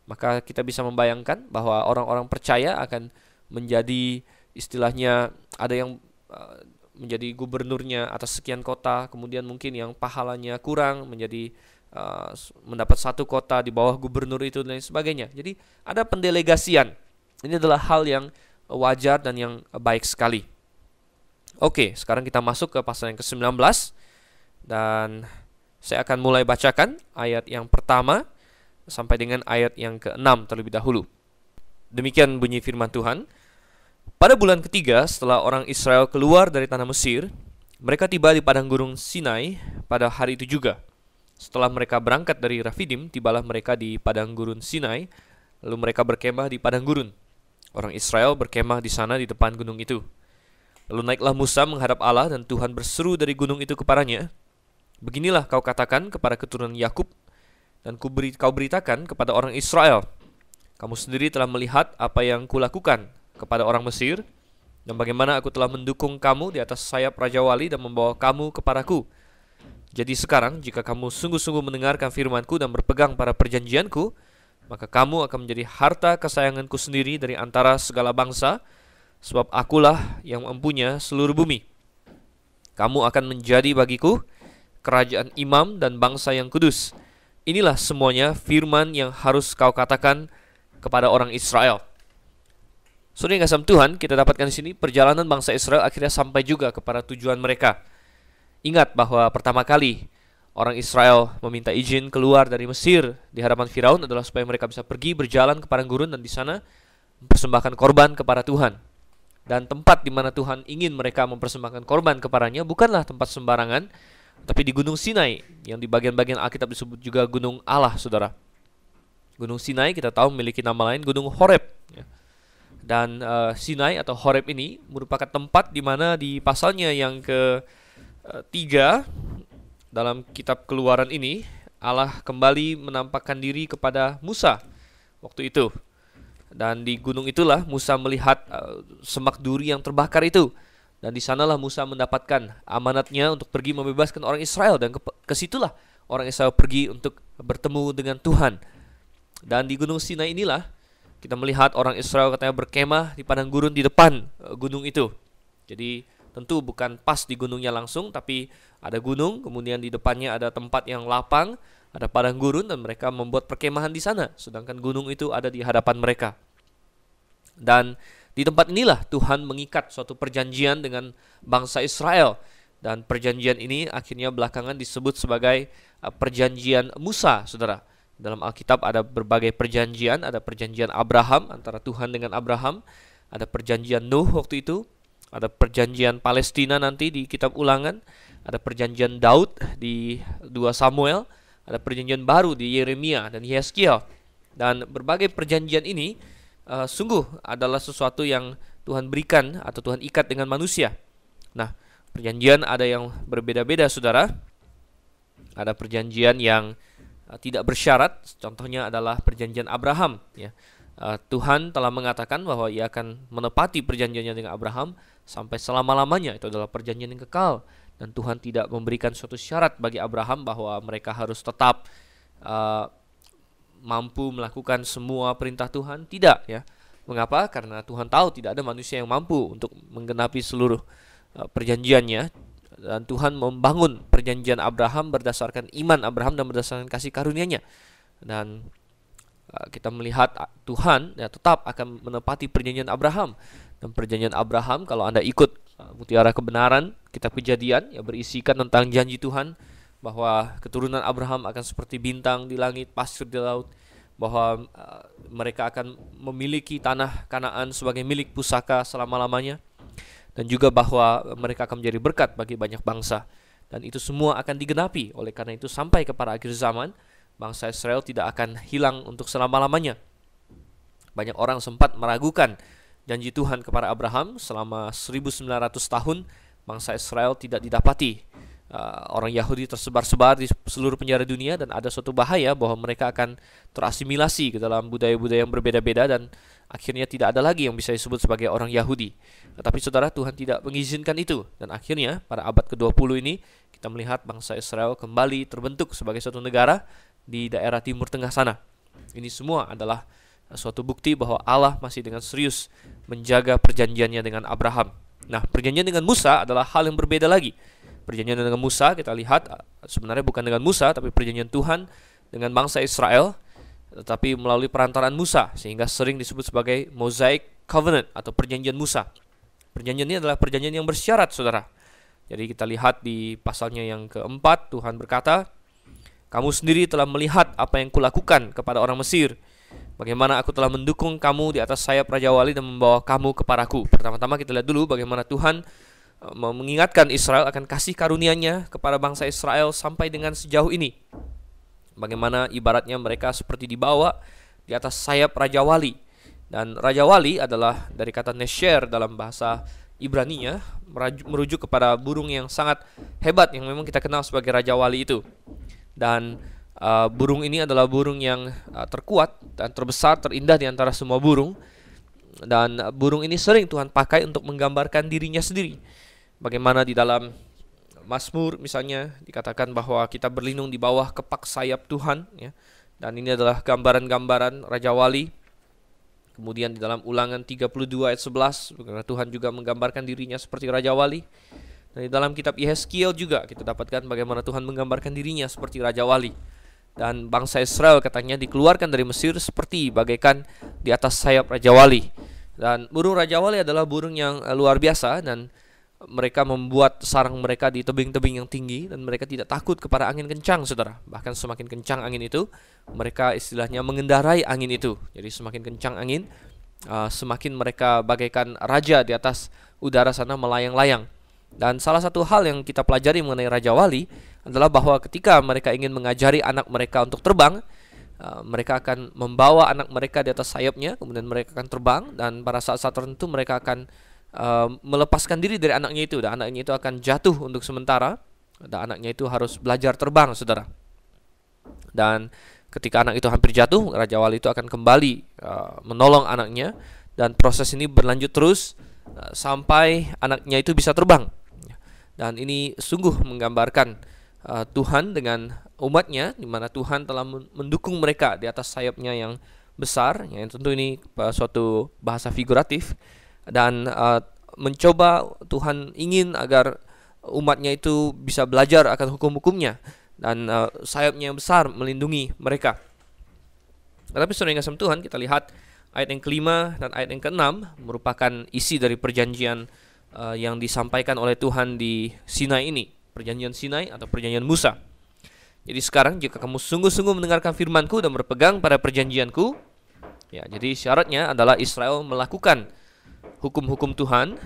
Maka kita bisa membayangkan bahwa orang-orang percaya akan menjadi istilahnya ada yang menjadi gubernurnya atas sekian kota, kemudian mungkin yang pahalanya kurang menjadi mendapat satu kota di bawah gubernur itu dan lain sebagainya. Jadi ada pendelegasian. Ini adalah hal yang wajar dan yang baik sekali. Oke, sekarang kita masuk ke pasal yang ke-19 dan saya akan mulai bacakan ayat yang pertama sampai dengan ayat yang ke-6 terlebih dahulu. Demikian bunyi firman Tuhan. Pada bulan ketiga setelah orang Israel keluar dari tanah Mesir, mereka tiba di padang gurun Sinai pada hari itu juga. Setelah mereka berangkat dari Rafidim, tibalah mereka di padang gurun Sinai, lalu mereka berkemah di padang gurun. Orang Israel berkemah di sana di depan gunung itu. Lalu naiklah Musa menghadap Allah dan Tuhan berseru dari gunung itu kepadanya, beginilah kau katakan kepada keturunan Yakub dan kau beritakan kepada orang Israel, kamu sendiri telah melihat apa yang kulakukan kepada orang Mesir dan bagaimana aku telah mendukung kamu di atas sayap Raja Wali dan membawa kamu kepadaku. Jadi sekarang jika kamu sungguh-sungguh mendengarkan firman-Ku dan berpegang pada perjanjian-Ku, maka kamu akan menjadi harta kesayangan-Ku sendiri dari antara segala bangsa, sebab akulah yang mempunyai seluruh bumi. Kamu akan menjadi bagiku kerajaan imam dan bangsa yang kudus. Inilah semuanya firman yang harus kau katakan kepada orang Israel. Saudara yang kasih Tuhan, kita dapatkan di sini perjalanan bangsa Israel akhirnya sampai juga kepada tujuan mereka. Ingat bahwa pertama kali orang Israel meminta izin keluar dari Mesir di hadapan Firaun adalah supaya mereka bisa pergi berjalan ke padang gurun dan di sana mempersembahkan korban kepada Tuhan. Dan tempat di mana Tuhan ingin mereka mempersembahkan korban kepadanya bukanlah tempat sembarangan, tapi di Gunung Sinai, yang di bagian-bagian Alkitab disebut juga Gunung Allah, saudara. Gunung Sinai kita tahu memiliki nama lain, Gunung Horeb. Dan Sinai atau Horeb ini merupakan tempat di mana di pasalnya yang ketiga dalam kitab Keluaran ini, Allah kembali menampakkan diri kepada Musa waktu itu. Dan di gunung itulah Musa melihat semak duri yang terbakar itu. Dan di sanalah Musa mendapatkan amanatnya untuk pergi membebaskan orang Israel. Dan ke situlah orang Israel pergi untuk bertemu dengan Tuhan. Dan di Gunung Sinai inilah kita melihat orang Israel katanya berkemah di padang gurun di depan gunung itu. Jadi tentu bukan pas di gunungnya langsung, tapi ada gunung, kemudian di depannya ada tempat yang lapang, ada padang gurun, dan mereka membuat perkemahan di sana. Sedangkan gunung itu ada di hadapan mereka. Dan di tempat inilah Tuhan mengikat suatu perjanjian dengan bangsa Israel. Dan perjanjian ini akhirnya belakangan disebut sebagai perjanjian Musa, saudara. Dalam Alkitab ada berbagai perjanjian. Ada perjanjian Abraham, antara Tuhan dengan Abraham. Ada perjanjian Nuh waktu itu. Ada perjanjian Palestina nanti di kitab Ulangan. Ada perjanjian Daud di 2 Samuel. Ada perjanjian baru di Yeremia dan Yeskiel. Dan berbagai perjanjian ini sungguh adalah sesuatu yang Tuhan berikan atau Tuhan ikat dengan manusia. Nah, perjanjian ada yang berbeda-beda, saudara. Ada perjanjian yang tidak bersyarat. Contohnya adalah perjanjian Abraham, ya. Tuhan telah mengatakan bahwa Ia akan menepati perjanjiannya dengan Abraham sampai selama-lamanya. Itu adalah perjanjian yang kekal. Dan Tuhan tidak memberikan suatu syarat bagi Abraham bahwa mereka harus tetap mampu melakukan semua perintah Tuhan. Tidak, ya. Mengapa? Karena Tuhan tahu tidak ada manusia yang mampu untuk menggenapi seluruh perjanjiannya. Dan Tuhan membangun perjanjian Abraham berdasarkan iman Abraham dan berdasarkan kasih karunia-Nya. Dan kita melihat Tuhan ya tetap akan menepati perjanjian Abraham. Dan perjanjian Abraham, kalau Anda ikut Mutiara Kebenaran, kitab Kejadian, ya berisikan tentang janji Tuhan bahwa keturunan Abraham akan seperti bintang di langit, pasir di laut, bahwa mereka akan memiliki tanah Kanaan sebagai milik pusaka selama-lamanya, dan juga bahwa mereka akan menjadi berkat bagi banyak bangsa. Dan itu semua akan digenapi. Oleh karena itu sampai kepada akhir zaman, bangsa Israel tidak akan hilang untuk selama-lamanya. Banyak orang sempat meragukan janji Tuhan kepada Abraham. Selama 1900 tahun bangsa Israel tidak didapati. Orang Yahudi tersebar-sebar di seluruh penjara dunia, dan ada suatu bahaya bahwa mereka akan terasimilasi ke dalam budaya-budaya yang berbeda-beda, dan akhirnya tidak ada lagi yang bisa disebut sebagai orang Yahudi. Tetapi saudara, Tuhan tidak mengizinkan itu, dan akhirnya pada abad ke-20 ini kita melihat bangsa Israel kembali terbentuk sebagai suatu negara di daerah Timur Tengah sana. Ini semua adalah suatu bukti bahwa Allah masih dengan serius menjaga perjanjiannya dengan Abraham. Nah, perjanjian dengan Musa adalah hal yang berbeda lagi. Perjanjian dengan Musa kita lihat sebenarnya bukan dengan Musa, tapi perjanjian Tuhan dengan bangsa Israel, tetapi melalui perantaraan Musa, sehingga sering disebut sebagai Mosaic Covenant atau perjanjian Musa. Perjanjian ini adalah perjanjian yang bersyarat, saudara. Jadi kita lihat di pasalnya yang keempat, Tuhan berkata, "Kamu sendiri telah melihat apa yang kulakukan kepada orang Mesir, bagaimana aku telah mendukung kamu di atas sayap Raja Wali dan membawa kamu kepadaku." Pertama-tama kita lihat dulu bagaimana Tuhan mengingatkan Israel akan kasih karunia-Nya kepada bangsa Israel sampai dengan sejauh ini. Bagaimana ibaratnya mereka seperti dibawa di atas sayap Raja Wali. Dan Raja Wali adalah dari kata Nesher dalam bahasa Ibrani-nya, merujuk kepada burung yang sangat hebat yang memang kita kenal sebagai Raja Wali itu. Dan burung ini adalah burung yang terkuat dan terbesar, terindah di antara semua burung. Dan burung ini sering Tuhan pakai untuk menggambarkan dirinya sendiri. Bagaimana di dalam Mazmur misalnya dikatakan bahwa kita berlindung di bawah kepak sayap Tuhan, ya. Dan ini adalah gambaran-gambaran Raja Wali. Kemudian di dalam Ulangan 32 ayat 11, karena Tuhan juga menggambarkan dirinya seperti Raja Wali. Dan di dalam kitab Yeskiel juga kita dapatkan bagaimana Tuhan menggambarkan dirinya seperti Raja Wali. Dan bangsa Israel katanya dikeluarkan dari Mesir seperti bagaikan di atas sayap Raja Wali. Dan burung Raja Wali adalah burung yang luar biasa, dan mereka membuat sarang mereka di tebing-tebing yang tinggi, dan mereka tidak takut kepada angin kencang, saudara. Bahkan semakin kencang angin itu, mereka istilahnya mengendarai angin itu. Jadi semakin kencang angin, semakin mereka bagaikan raja di atas udara sana melayang-layang. Dan salah satu hal yang kita pelajari mengenai Raja Wali adalah bahwa ketika mereka ingin mengajari anak mereka untuk terbang, mereka akan membawa anak mereka di atas sayapnya, kemudian mereka akan terbang, dan pada saat-saat tertentu mereka akan melepaskan diri dari anaknya itu, dan anaknya itu akan jatuh untuk sementara, dan anaknya itu harus belajar terbang, saudara. Dan ketika anak itu hampir jatuh, Raja Wali itu akan kembali menolong anaknya, dan proses ini berlanjut terus sampai anaknya itu bisa terbang. Dan ini sungguh menggambarkan Tuhan dengan umatnya, di mana Tuhan telah mendukung mereka di atas sayapnya yang besar, yang tentu ini suatu bahasa figuratif, dan mencoba Tuhan ingin agar umatnya itu bisa belajar akan hukum-hukumnya, dan sayapnya yang besar melindungi mereka. Tetapi saudara yang kasih Tuhan, kita lihat ayat yang kelima dan ayat yang keenam merupakan isi dari perjanjian yang disampaikan oleh Tuhan di Sinai ini, perjanjian Sinai atau perjanjian Musa. Jadi sekarang jika kamu sungguh-sungguh mendengarkan firman-Ku dan berpegang pada perjanjian-Ku, ya, jadi syaratnya adalah Israel melakukan hukum-hukum Tuhan,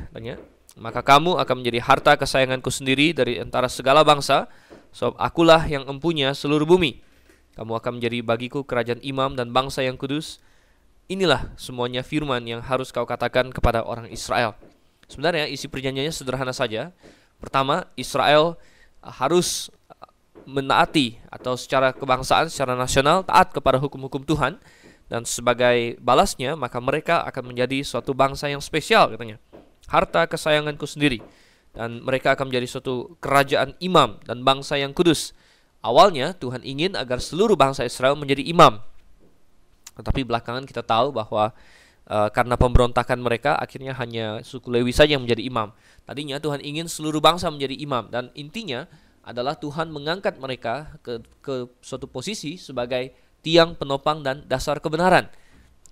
maka kamu akan menjadi harta kesayangan-Ku sendiri dari antara segala bangsa, sebab Akulah yang empunya seluruh bumi. Kamu akan menjadi bagiku kerajaan imam dan bangsa yang kudus. Inilah semuanya firman yang harus kau katakan kepada orang Israel. Sebenarnya isi perjanjiannya sederhana saja. Pertama, Israel harus menaati atau secara kebangsaan, secara nasional taat kepada hukum-hukum Tuhan, dan sebagai balasnya maka mereka akan menjadi suatu bangsa yang spesial, katanya, harta kesayanganku sendiri, dan mereka akan menjadi suatu kerajaan imam dan bangsa yang kudus. Awalnya Tuhan ingin agar seluruh bangsa Israel menjadi imam, tetapi belakangan kita tahu bahwa karena pemberontakan mereka, akhirnya hanya suku Lewi saja yang menjadi imam. Tadinya Tuhan ingin seluruh bangsa menjadi imam, dan intinya adalah Tuhan mengangkat mereka ke suatu posisi sebagai tiang penopang dan dasar kebenaran.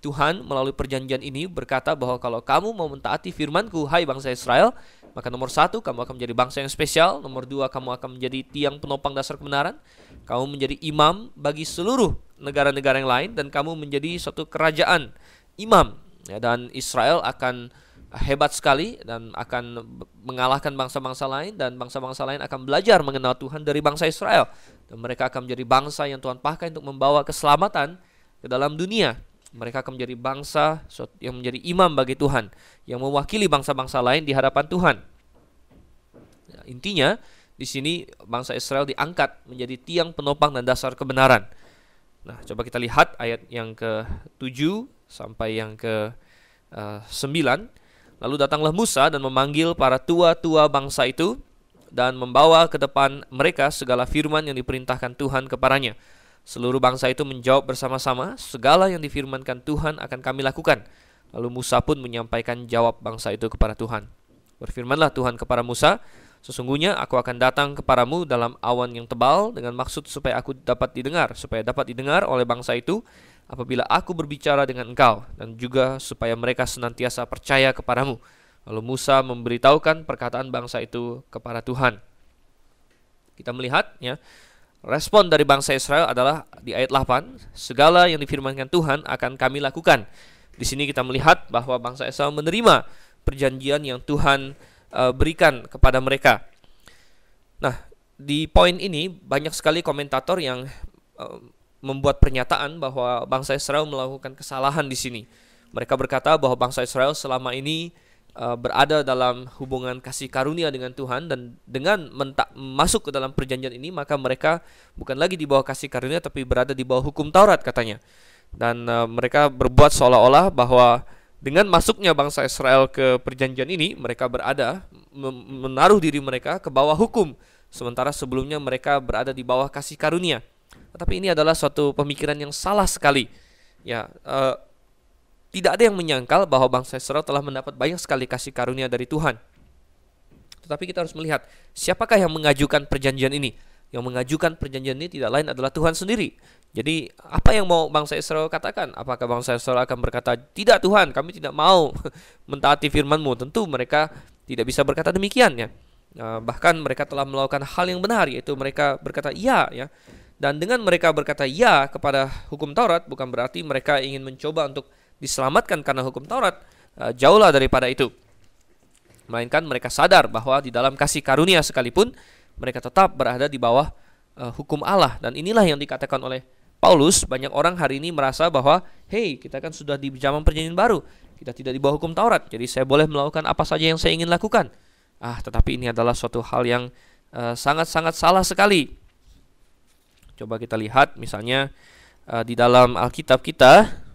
Tuhan melalui perjanjian ini berkata bahwa kalau kamu mau mentaati firman-Ku, hai bangsa Israel, maka nomor satu, kamu akan menjadi bangsa yang spesial. Nomor dua, kamu akan menjadi tiang penopang dasar kebenaran. Kamu menjadi imam bagi seluruh negara-negara yang lain, dan kamu menjadi suatu kerajaan imam. Ya, dan Israel akan hebat sekali dan akan mengalahkan bangsa-bangsa lain, dan bangsa-bangsa lain akan belajar mengenal Tuhan dari bangsa Israel, dan mereka akan menjadi bangsa yang Tuhan pakai untuk membawa keselamatan ke dalam dunia. Mereka akan menjadi bangsa yang menjadi imam bagi Tuhan, yang mewakili bangsa-bangsa lain di hadapan Tuhan. Ya, intinya di sini bangsa Israel diangkat menjadi tiang penopang dan dasar kebenaran. Nah, coba kita lihat ayat yang ke-7 sampai yang ke-9. Lalu datanglah Musa dan memanggil para tua-tua bangsa itu, dan membawa ke depan mereka segala firman yang diperintahkan Tuhan kepadanya. Seluruh bangsa itu menjawab bersama-sama, segala yang difirmankan Tuhan akan kami lakukan. Lalu Musa pun menyampaikan jawab bangsa itu kepada Tuhan. Berfirmanlah Tuhan kepada Musa, sesungguhnya aku akan datang kepadamu dalam awan yang tebal, dengan maksud supaya dapat didengar oleh bangsa itu apabila aku berbicara dengan engkau, dan juga supaya mereka senantiasa percaya kepadamu. Lalu Musa memberitahukan perkataan bangsa itu kepada Tuhan. Kita melihat, ya, respon dari bangsa Israel adalah di ayat 8, segala yang difirmankan Tuhan akan kami lakukan. Di sini kita melihat bahwa bangsa Israel menerima perjanjian yang Tuhan berikan kepada mereka. Nah, di poin ini banyak sekali komentator yang membuat pernyataan bahwa bangsa Israel melakukan kesalahan di sini. Mereka berkata bahwa bangsa Israel selama ini berada dalam hubungan kasih karunia dengan Tuhan, dan dengan masuk ke dalam perjanjian ini maka mereka bukan lagi di bawah kasih karunia, tapi berada di bawah hukum Taurat, katanya. Dan mereka berbuat seolah-olah bahwa dengan masuknya bangsa Israel ke perjanjian ini, mereka menaruh diri mereka ke bawah hukum, sementara sebelumnya mereka berada di bawah kasih karunia. Tetapi ini adalah suatu pemikiran yang salah sekali. Ya, tidak ada yang menyangkal bahwa bangsa Israel telah mendapat banyak sekali kasih karunia dari Tuhan. Tetapi kita harus melihat siapakah yang mengajukan perjanjian ini. Yang mengajukan perjanjian ini tidak lain adalah Tuhan sendiri. Jadi apa yang mau bangsa Israel katakan? Apakah bangsa Israel akan berkata, tidak Tuhan, kami tidak mau mentaati firman-Mu? Tentu mereka tidak bisa berkata demikian, ya. Bahkan mereka telah melakukan hal yang benar, yaitu mereka berkata iya, ya. Dan dengan mereka berkata ya kepada hukum Taurat, bukan berarti mereka ingin mencoba untuk diselamatkan karena hukum Taurat, jauhlah daripada itu. Melainkan mereka sadar bahwa di dalam kasih karunia sekalipun mereka tetap berada di bawah hukum Allah. Dan inilah yang dikatakan oleh Paulus. Banyak orang hari ini merasa bahwa hey, kita kan sudah di zaman perjanjian baru, kita tidak di bawah hukum Taurat, jadi saya boleh melakukan apa saja yang saya ingin lakukan. Tetapi ini adalah suatu hal yang sangat-sangat salah sekali. Coba kita lihat misalnya di dalam Alkitab kita,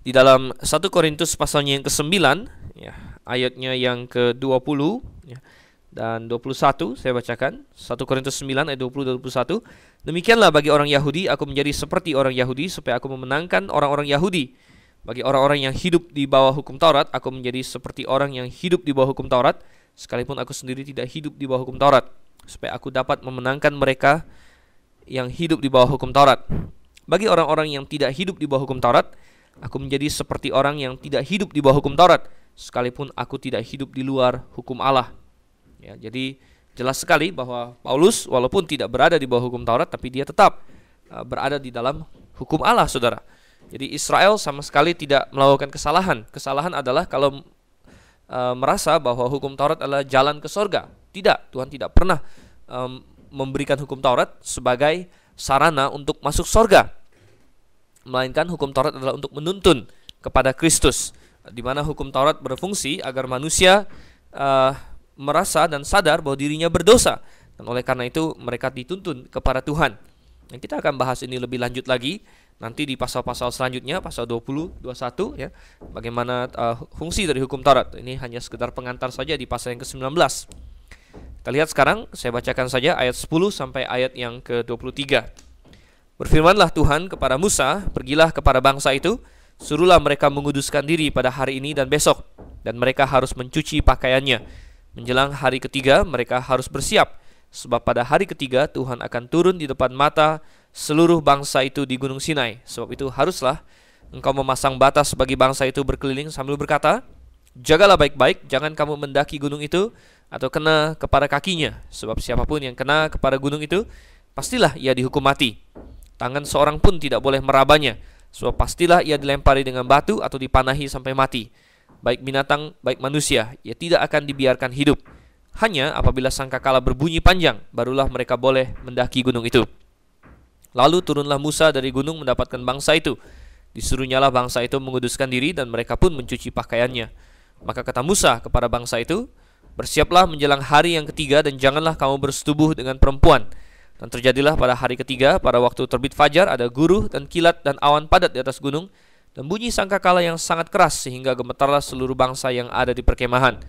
di dalam 1 Korintus pasalnya yang ke-9 ya, ayatnya yang ke-20 ya, dan 21 saya bacakan. 1 Korintus 9 ayat 20-21. Demikianlah bagi orang Yahudi aku menjadi seperti orang Yahudi supaya aku memenangkan orang-orang Yahudi. Bagi orang-orang yang hidup di bawah hukum Taurat aku menjadi seperti orang yang hidup di bawah hukum Taurat, sekalipun aku sendiri tidak hidup di bawah hukum Taurat, supaya aku dapat memenangkan mereka yang hidup di bawah hukum Taurat. Bagi orang-orang yang tidak hidup di bawah hukum Taurat, aku menjadi seperti orang yang tidak hidup di bawah hukum Taurat, sekalipun aku tidak hidup di luar hukum Allah. Ya, jadi jelas sekali bahwa Paulus walaupun tidak berada di bawah hukum Taurat, tapi dia tetap berada di dalam hukum Allah, saudara. Jadi Israel sama sekali tidak melakukan kesalahan. Kesalahan adalah kalau merasa bahwa hukum Taurat adalah jalan ke sorga. Tidak, Tuhan tidak pernah memberikan hukum Taurat sebagai sarana untuk masuk sorga, melainkan hukum Taurat adalah untuk menuntun kepada Kristus, di mana hukum Taurat berfungsi agar manusia merasa dan sadar bahwa dirinya berdosa, dan oleh karena itu mereka dituntun kepada Tuhan. Dan kita akan bahas ini lebih lanjut lagi nanti di pasal-pasal selanjutnya, pasal 20, 21 ya, bagaimana fungsi dari hukum Taurat. Ini hanya sekedar pengantar saja di pasal yang ke-19. Kita lihat sekarang, saya bacakan saja ayat 10 sampai ayat yang ke-23. Berfirmanlah Tuhan kepada Musa, pergilah kepada bangsa itu, suruhlah mereka menguduskan diri pada hari ini dan besok, dan mereka harus mencuci pakaiannya. Menjelang hari ketiga mereka harus bersiap, sebab pada hari ketiga Tuhan akan turun di depan mata seluruh bangsa itu di Gunung Sinai. Sebab itu haruslah engkau memasang batas bagi bangsa itu berkeliling sambil berkata, jagalah baik-baik, jangan kamu mendaki gunung itu atau kena kepada kakinya. Sebab siapapun yang kena kepada gunung itu, pastilah ia dihukum mati. Tangan seorang pun tidak boleh merabanya, sebab pastilah ia dilempari dengan batu atau dipanahi sampai mati. Baik binatang, baik manusia, ia tidak akan dibiarkan hidup. Hanya apabila sangkakala berbunyi panjang, barulah mereka boleh mendaki gunung itu. Lalu turunlah Musa dari gunung mendapatkan bangsa itu. Disuruhnyalah bangsa itu menguduskan diri, dan mereka pun mencuci pakaiannya. Maka kata Musa kepada bangsa itu, bersiaplah menjelang hari yang ketiga, dan janganlah kamu bersetubuh dengan perempuan. Dan terjadilah pada hari ketiga, pada waktu terbit fajar, ada guruh dan kilat dan awan padat di atas gunung, dan bunyi sangkakala yang sangat keras, sehingga gemetarlah seluruh bangsa yang ada di perkemahan.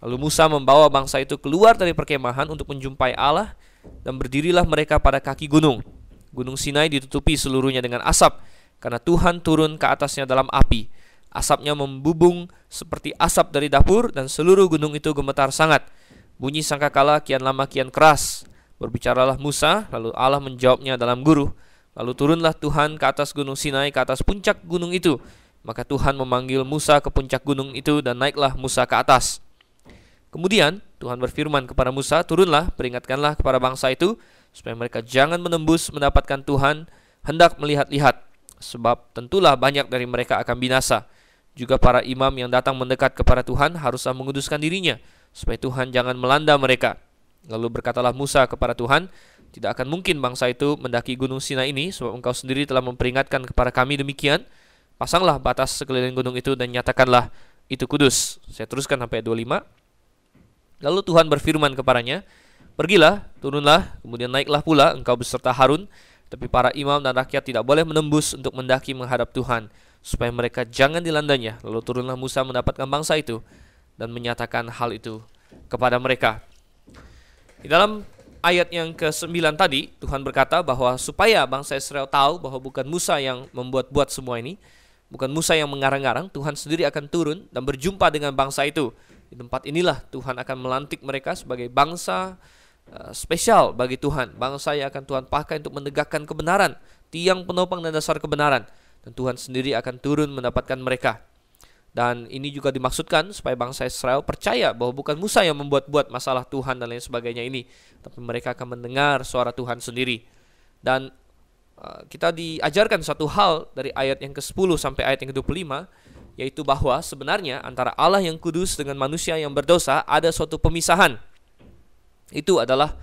Lalu Musa membawa bangsa itu keluar dari perkemahan untuk menjumpai Allah, dan berdirilah mereka pada kaki gunung. Gunung Sinai ditutupi seluruhnya dengan asap, karena Tuhan turun ke atasnya dalam api. Asapnya membubung seperti asap dari dapur, dan seluruh gunung itu gemetar sangat. Bunyi sangkakala kian lama kian keras. Berbicaralah Musa, lalu Allah menjawabnya dalam guruh. Lalu turunlah Tuhan ke atas gunung Sinai, ke atas puncak gunung itu. Maka Tuhan memanggil Musa ke puncak gunung itu, dan naiklah Musa ke atas. Kemudian Tuhan berfirman kepada Musa, turunlah, peringatkanlah kepada bangsa itu, supaya mereka jangan menembus mendapatkan Tuhan hendak melihat-lihat, sebab tentulah banyak dari mereka akan binasa. Juga para imam yang datang mendekat kepada Tuhan haruslah menguduskan dirinya, supaya Tuhan jangan melanda mereka. Lalu berkatalah Musa kepada Tuhan, tidak akan mungkin bangsa itu mendaki gunung Sinai ini, sebab engkau sendiri telah memperingatkan kepada kami demikian. Pasanglah batas sekeliling gunung itu dan nyatakanlah itu kudus. Saya teruskan sampai 25. Lalu Tuhan berfirman kepadanya, pergilah, turunlah, kemudian naiklah pula engkau beserta Harun, tapi para imam dan rakyat tidak boleh menembus untuk mendaki menghadap Tuhan, supaya mereka jangan dilandanya. Lalu turunlah Musa mendapatkan bangsa itu, dan menyatakan hal itu kepada mereka. Di dalam ayat yang ke-9 tadi, Tuhan berkata bahwa supaya bangsa Israel tahu bahwa bukan Musa yang membuat-buat semua ini, bukan Musa yang mengarang-arang, Tuhan sendiri akan turun dan berjumpa dengan bangsa itu. Di tempat inilah Tuhan akan melantik mereka sebagai bangsa spesial bagi Tuhan, bangsa yang akan Tuhan pakai untuk menegakkan kebenaran, tiang penopang dan dasar kebenaran. Dan Tuhan sendiri akan turun mendapatkan mereka. Dan ini juga dimaksudkan supaya bangsa Israel percaya bahwa bukan Musa yang membuat-buat masalah Tuhan dan lain sebagainya ini, tapi mereka akan mendengar suara Tuhan sendiri. Dan kita diajarkan satu hal dari ayat yang ke-10 sampai ayat yang ke-25, yaitu bahwa sebenarnya antara Allah yang kudus dengan manusia yang berdosa ada suatu pemisahan. Itu adalah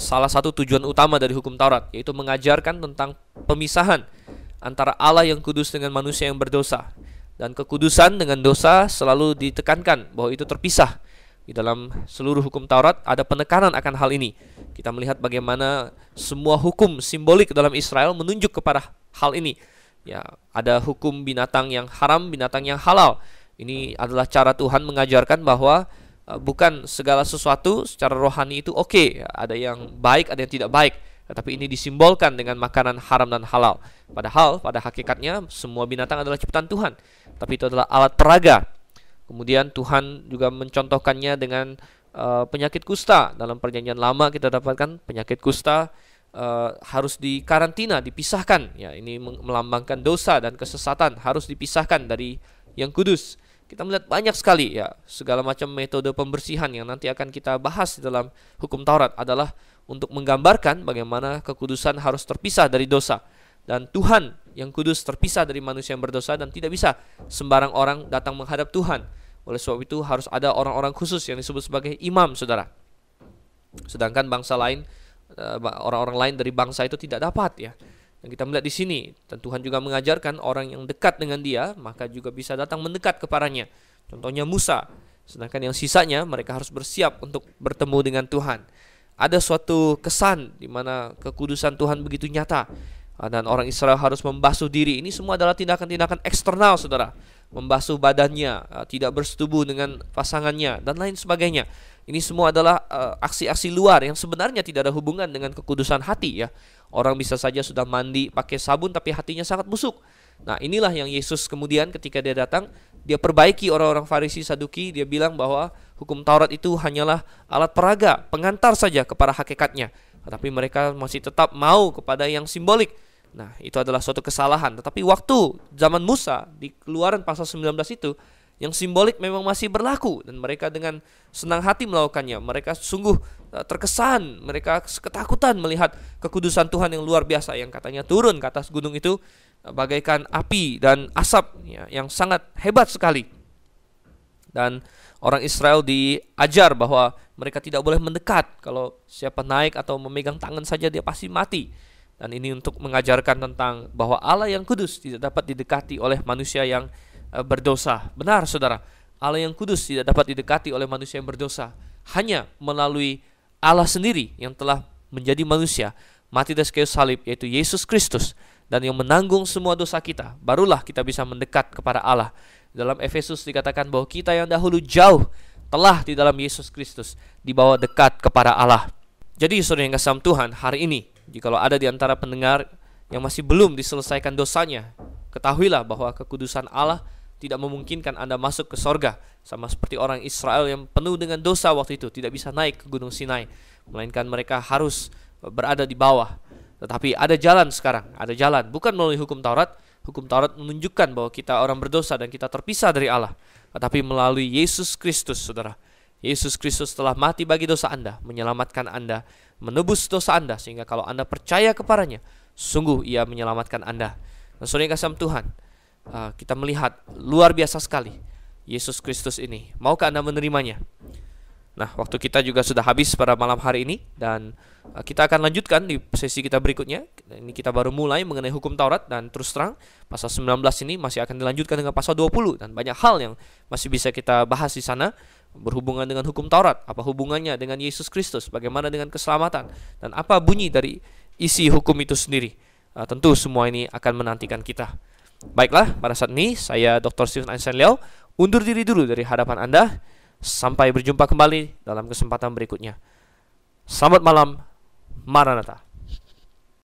salah satu tujuan utama dari hukum Taurat, yaitu mengajarkan tentang pemisahan antara Allah yang kudus dengan manusia yang berdosa. Dan kekudusan dengan dosa selalu ditekankan bahwa itu terpisah. Di dalam seluruh hukum Taurat ada penekanan akan hal ini. Kita melihat bagaimana semua hukum simbolik dalam Israel menunjuk kepada hal ini. Ya, ada hukum binatang yang haram, binatang yang halal. Ini adalah cara Tuhan mengajarkan bahwa bukan segala sesuatu secara rohani itu oke. Ada yang baik, ada yang tidak baik. Tetapi ini disimbolkan dengan makanan haram dan halal. Padahal pada hakikatnya semua binatang adalah ciptaan Tuhan. Tapi itu adalah alat peraga. Kemudian Tuhan juga mencontohkannya dengan penyakit kusta. Dalam perjanjian lama kita dapatkan penyakit kusta harus dikarantina, dipisahkan. Ya, ini melambangkan dosa dan kesesatan, harus dipisahkan dari yang kudus. Kita melihat banyak sekali ya segala macam metode pembersihan yang nanti akan kita bahas di dalam hukum Taurat adalah untuk menggambarkan bagaimana kekudusan harus terpisah dari dosa. Dan Tuhan yang kudus terpisah dari manusia yang berdosa, dan tidak bisa sembarang orang datang menghadap Tuhan. Oleh sebab itu harus ada orang-orang khusus yang disebut sebagai imam, saudara. Sedangkan bangsa lain, orang-orang lain dari bangsa itu tidak dapat ya. Dan kita melihat di sini, dan Tuhan juga mengajarkan orang yang dekat dengan Dia maka juga bisa datang mendekat kepadanya. Contohnya Musa. Sedangkan yang sisanya mereka harus bersiap untuk bertemu dengan Tuhan. Ada suatu kesan di mana kekudusan Tuhan begitu nyata, dan orang Israel harus membasuh diri. Ini semua adalah tindakan-tindakan eksternal, saudara. Membasuh badannya, tidak bersetubuh dengan pasangannya, dan lain sebagainya. Ini semua adalah aksi-aksi luar yang sebenarnya tidak ada hubungan dengan kekudusan hati ya. Orang bisa saja sudah mandi pakai sabun tapi hatinya sangat busuk. Nah, inilah yang Yesus kemudian ketika Dia datang, Dia perbaiki orang-orang Farisi Saduki. Dia bilang bahwa hukum Taurat itu hanyalah alat peraga, pengantar saja kepada hakikatnya. Tetapi mereka masih tetap mau kepada yang simbolik. Nah, itu adalah suatu kesalahan. Tetapi waktu zaman Musa di Keluaran pasal 19 itu, yang simbolik memang masih berlaku, dan mereka dengan senang hati melakukannya. Mereka sungguh terkesan, mereka ketakutan melihat kekudusan Tuhan yang luar biasa, yang katanya turun ke atas gunung itu bagaikan api dan asap ya, yang sangat hebat sekali. Dan orang Israel diajar bahwa mereka tidak boleh mendekat. Kalau siapa naik atau memegang tangan saja dia pasti mati. Dan ini untuk mengajarkan tentang bahwa Allah yang kudus tidak dapat didekati oleh manusia yang berdosa. Benar, saudara, Allah yang kudus tidak dapat didekati oleh manusia yang berdosa. Hanya melalui Allah sendiri yang telah menjadi manusia, mati di kayu salib, yaitu Yesus Kristus, dan yang menanggung semua dosa kita, barulah kita bisa mendekat kepada Allah. Dalam Efesus dikatakan bahwa kita yang dahulu jauh telah di dalam Yesus Kristus dibawa dekat kepada Allah. Jadi saudara yang kasih Tuhan, hari ini jikalau ada di antara pendengar yang masih belum diselesaikan dosanya, ketahuilah bahwa kekudusan Allah tidak memungkinkan Anda masuk ke sorga. Sama seperti orang Israel yang penuh dengan dosa waktu itu, tidak bisa naik ke Gunung Sinai, melainkan mereka harus berada di bawah. Tetapi ada jalan sekarang, ada jalan, bukan melalui hukum Taurat. Hukum Taurat menunjukkan bahwa kita orang berdosa dan kita terpisah dari Allah. Tetapi melalui Yesus Kristus, saudara. Yesus Kristus telah mati bagi dosa Anda, menyelamatkan Anda, menebus dosa Anda, sehingga kalau Anda percaya kepadanya, sungguh Ia menyelamatkan Anda. Dan saudara yang kasih Tuhan, kita melihat luar biasa sekali Yesus Kristus ini. Maukah Anda menerimanya? Nah, waktu kita juga sudah habis pada malam hari ini, dan kita akan lanjutkan di sesi kita berikutnya. Ini kita baru mulai mengenai hukum Taurat, dan terus terang pasal 19 ini masih akan dilanjutkan dengan pasal 20, dan banyak hal yang masih bisa kita bahas di sana berhubungan dengan hukum Taurat. Apa hubungannya dengan Yesus Kristus? Bagaimana dengan keselamatan? Dan apa bunyi dari isi hukum itu sendiri? Tentu semua ini akan menantikan kita. Baiklah, pada saat ini saya Dr. Stephen Einstein Liao undur diri dulu dari hadapan Anda. Sampai berjumpa kembali dalam kesempatan berikutnya. Selamat malam, Maranatha.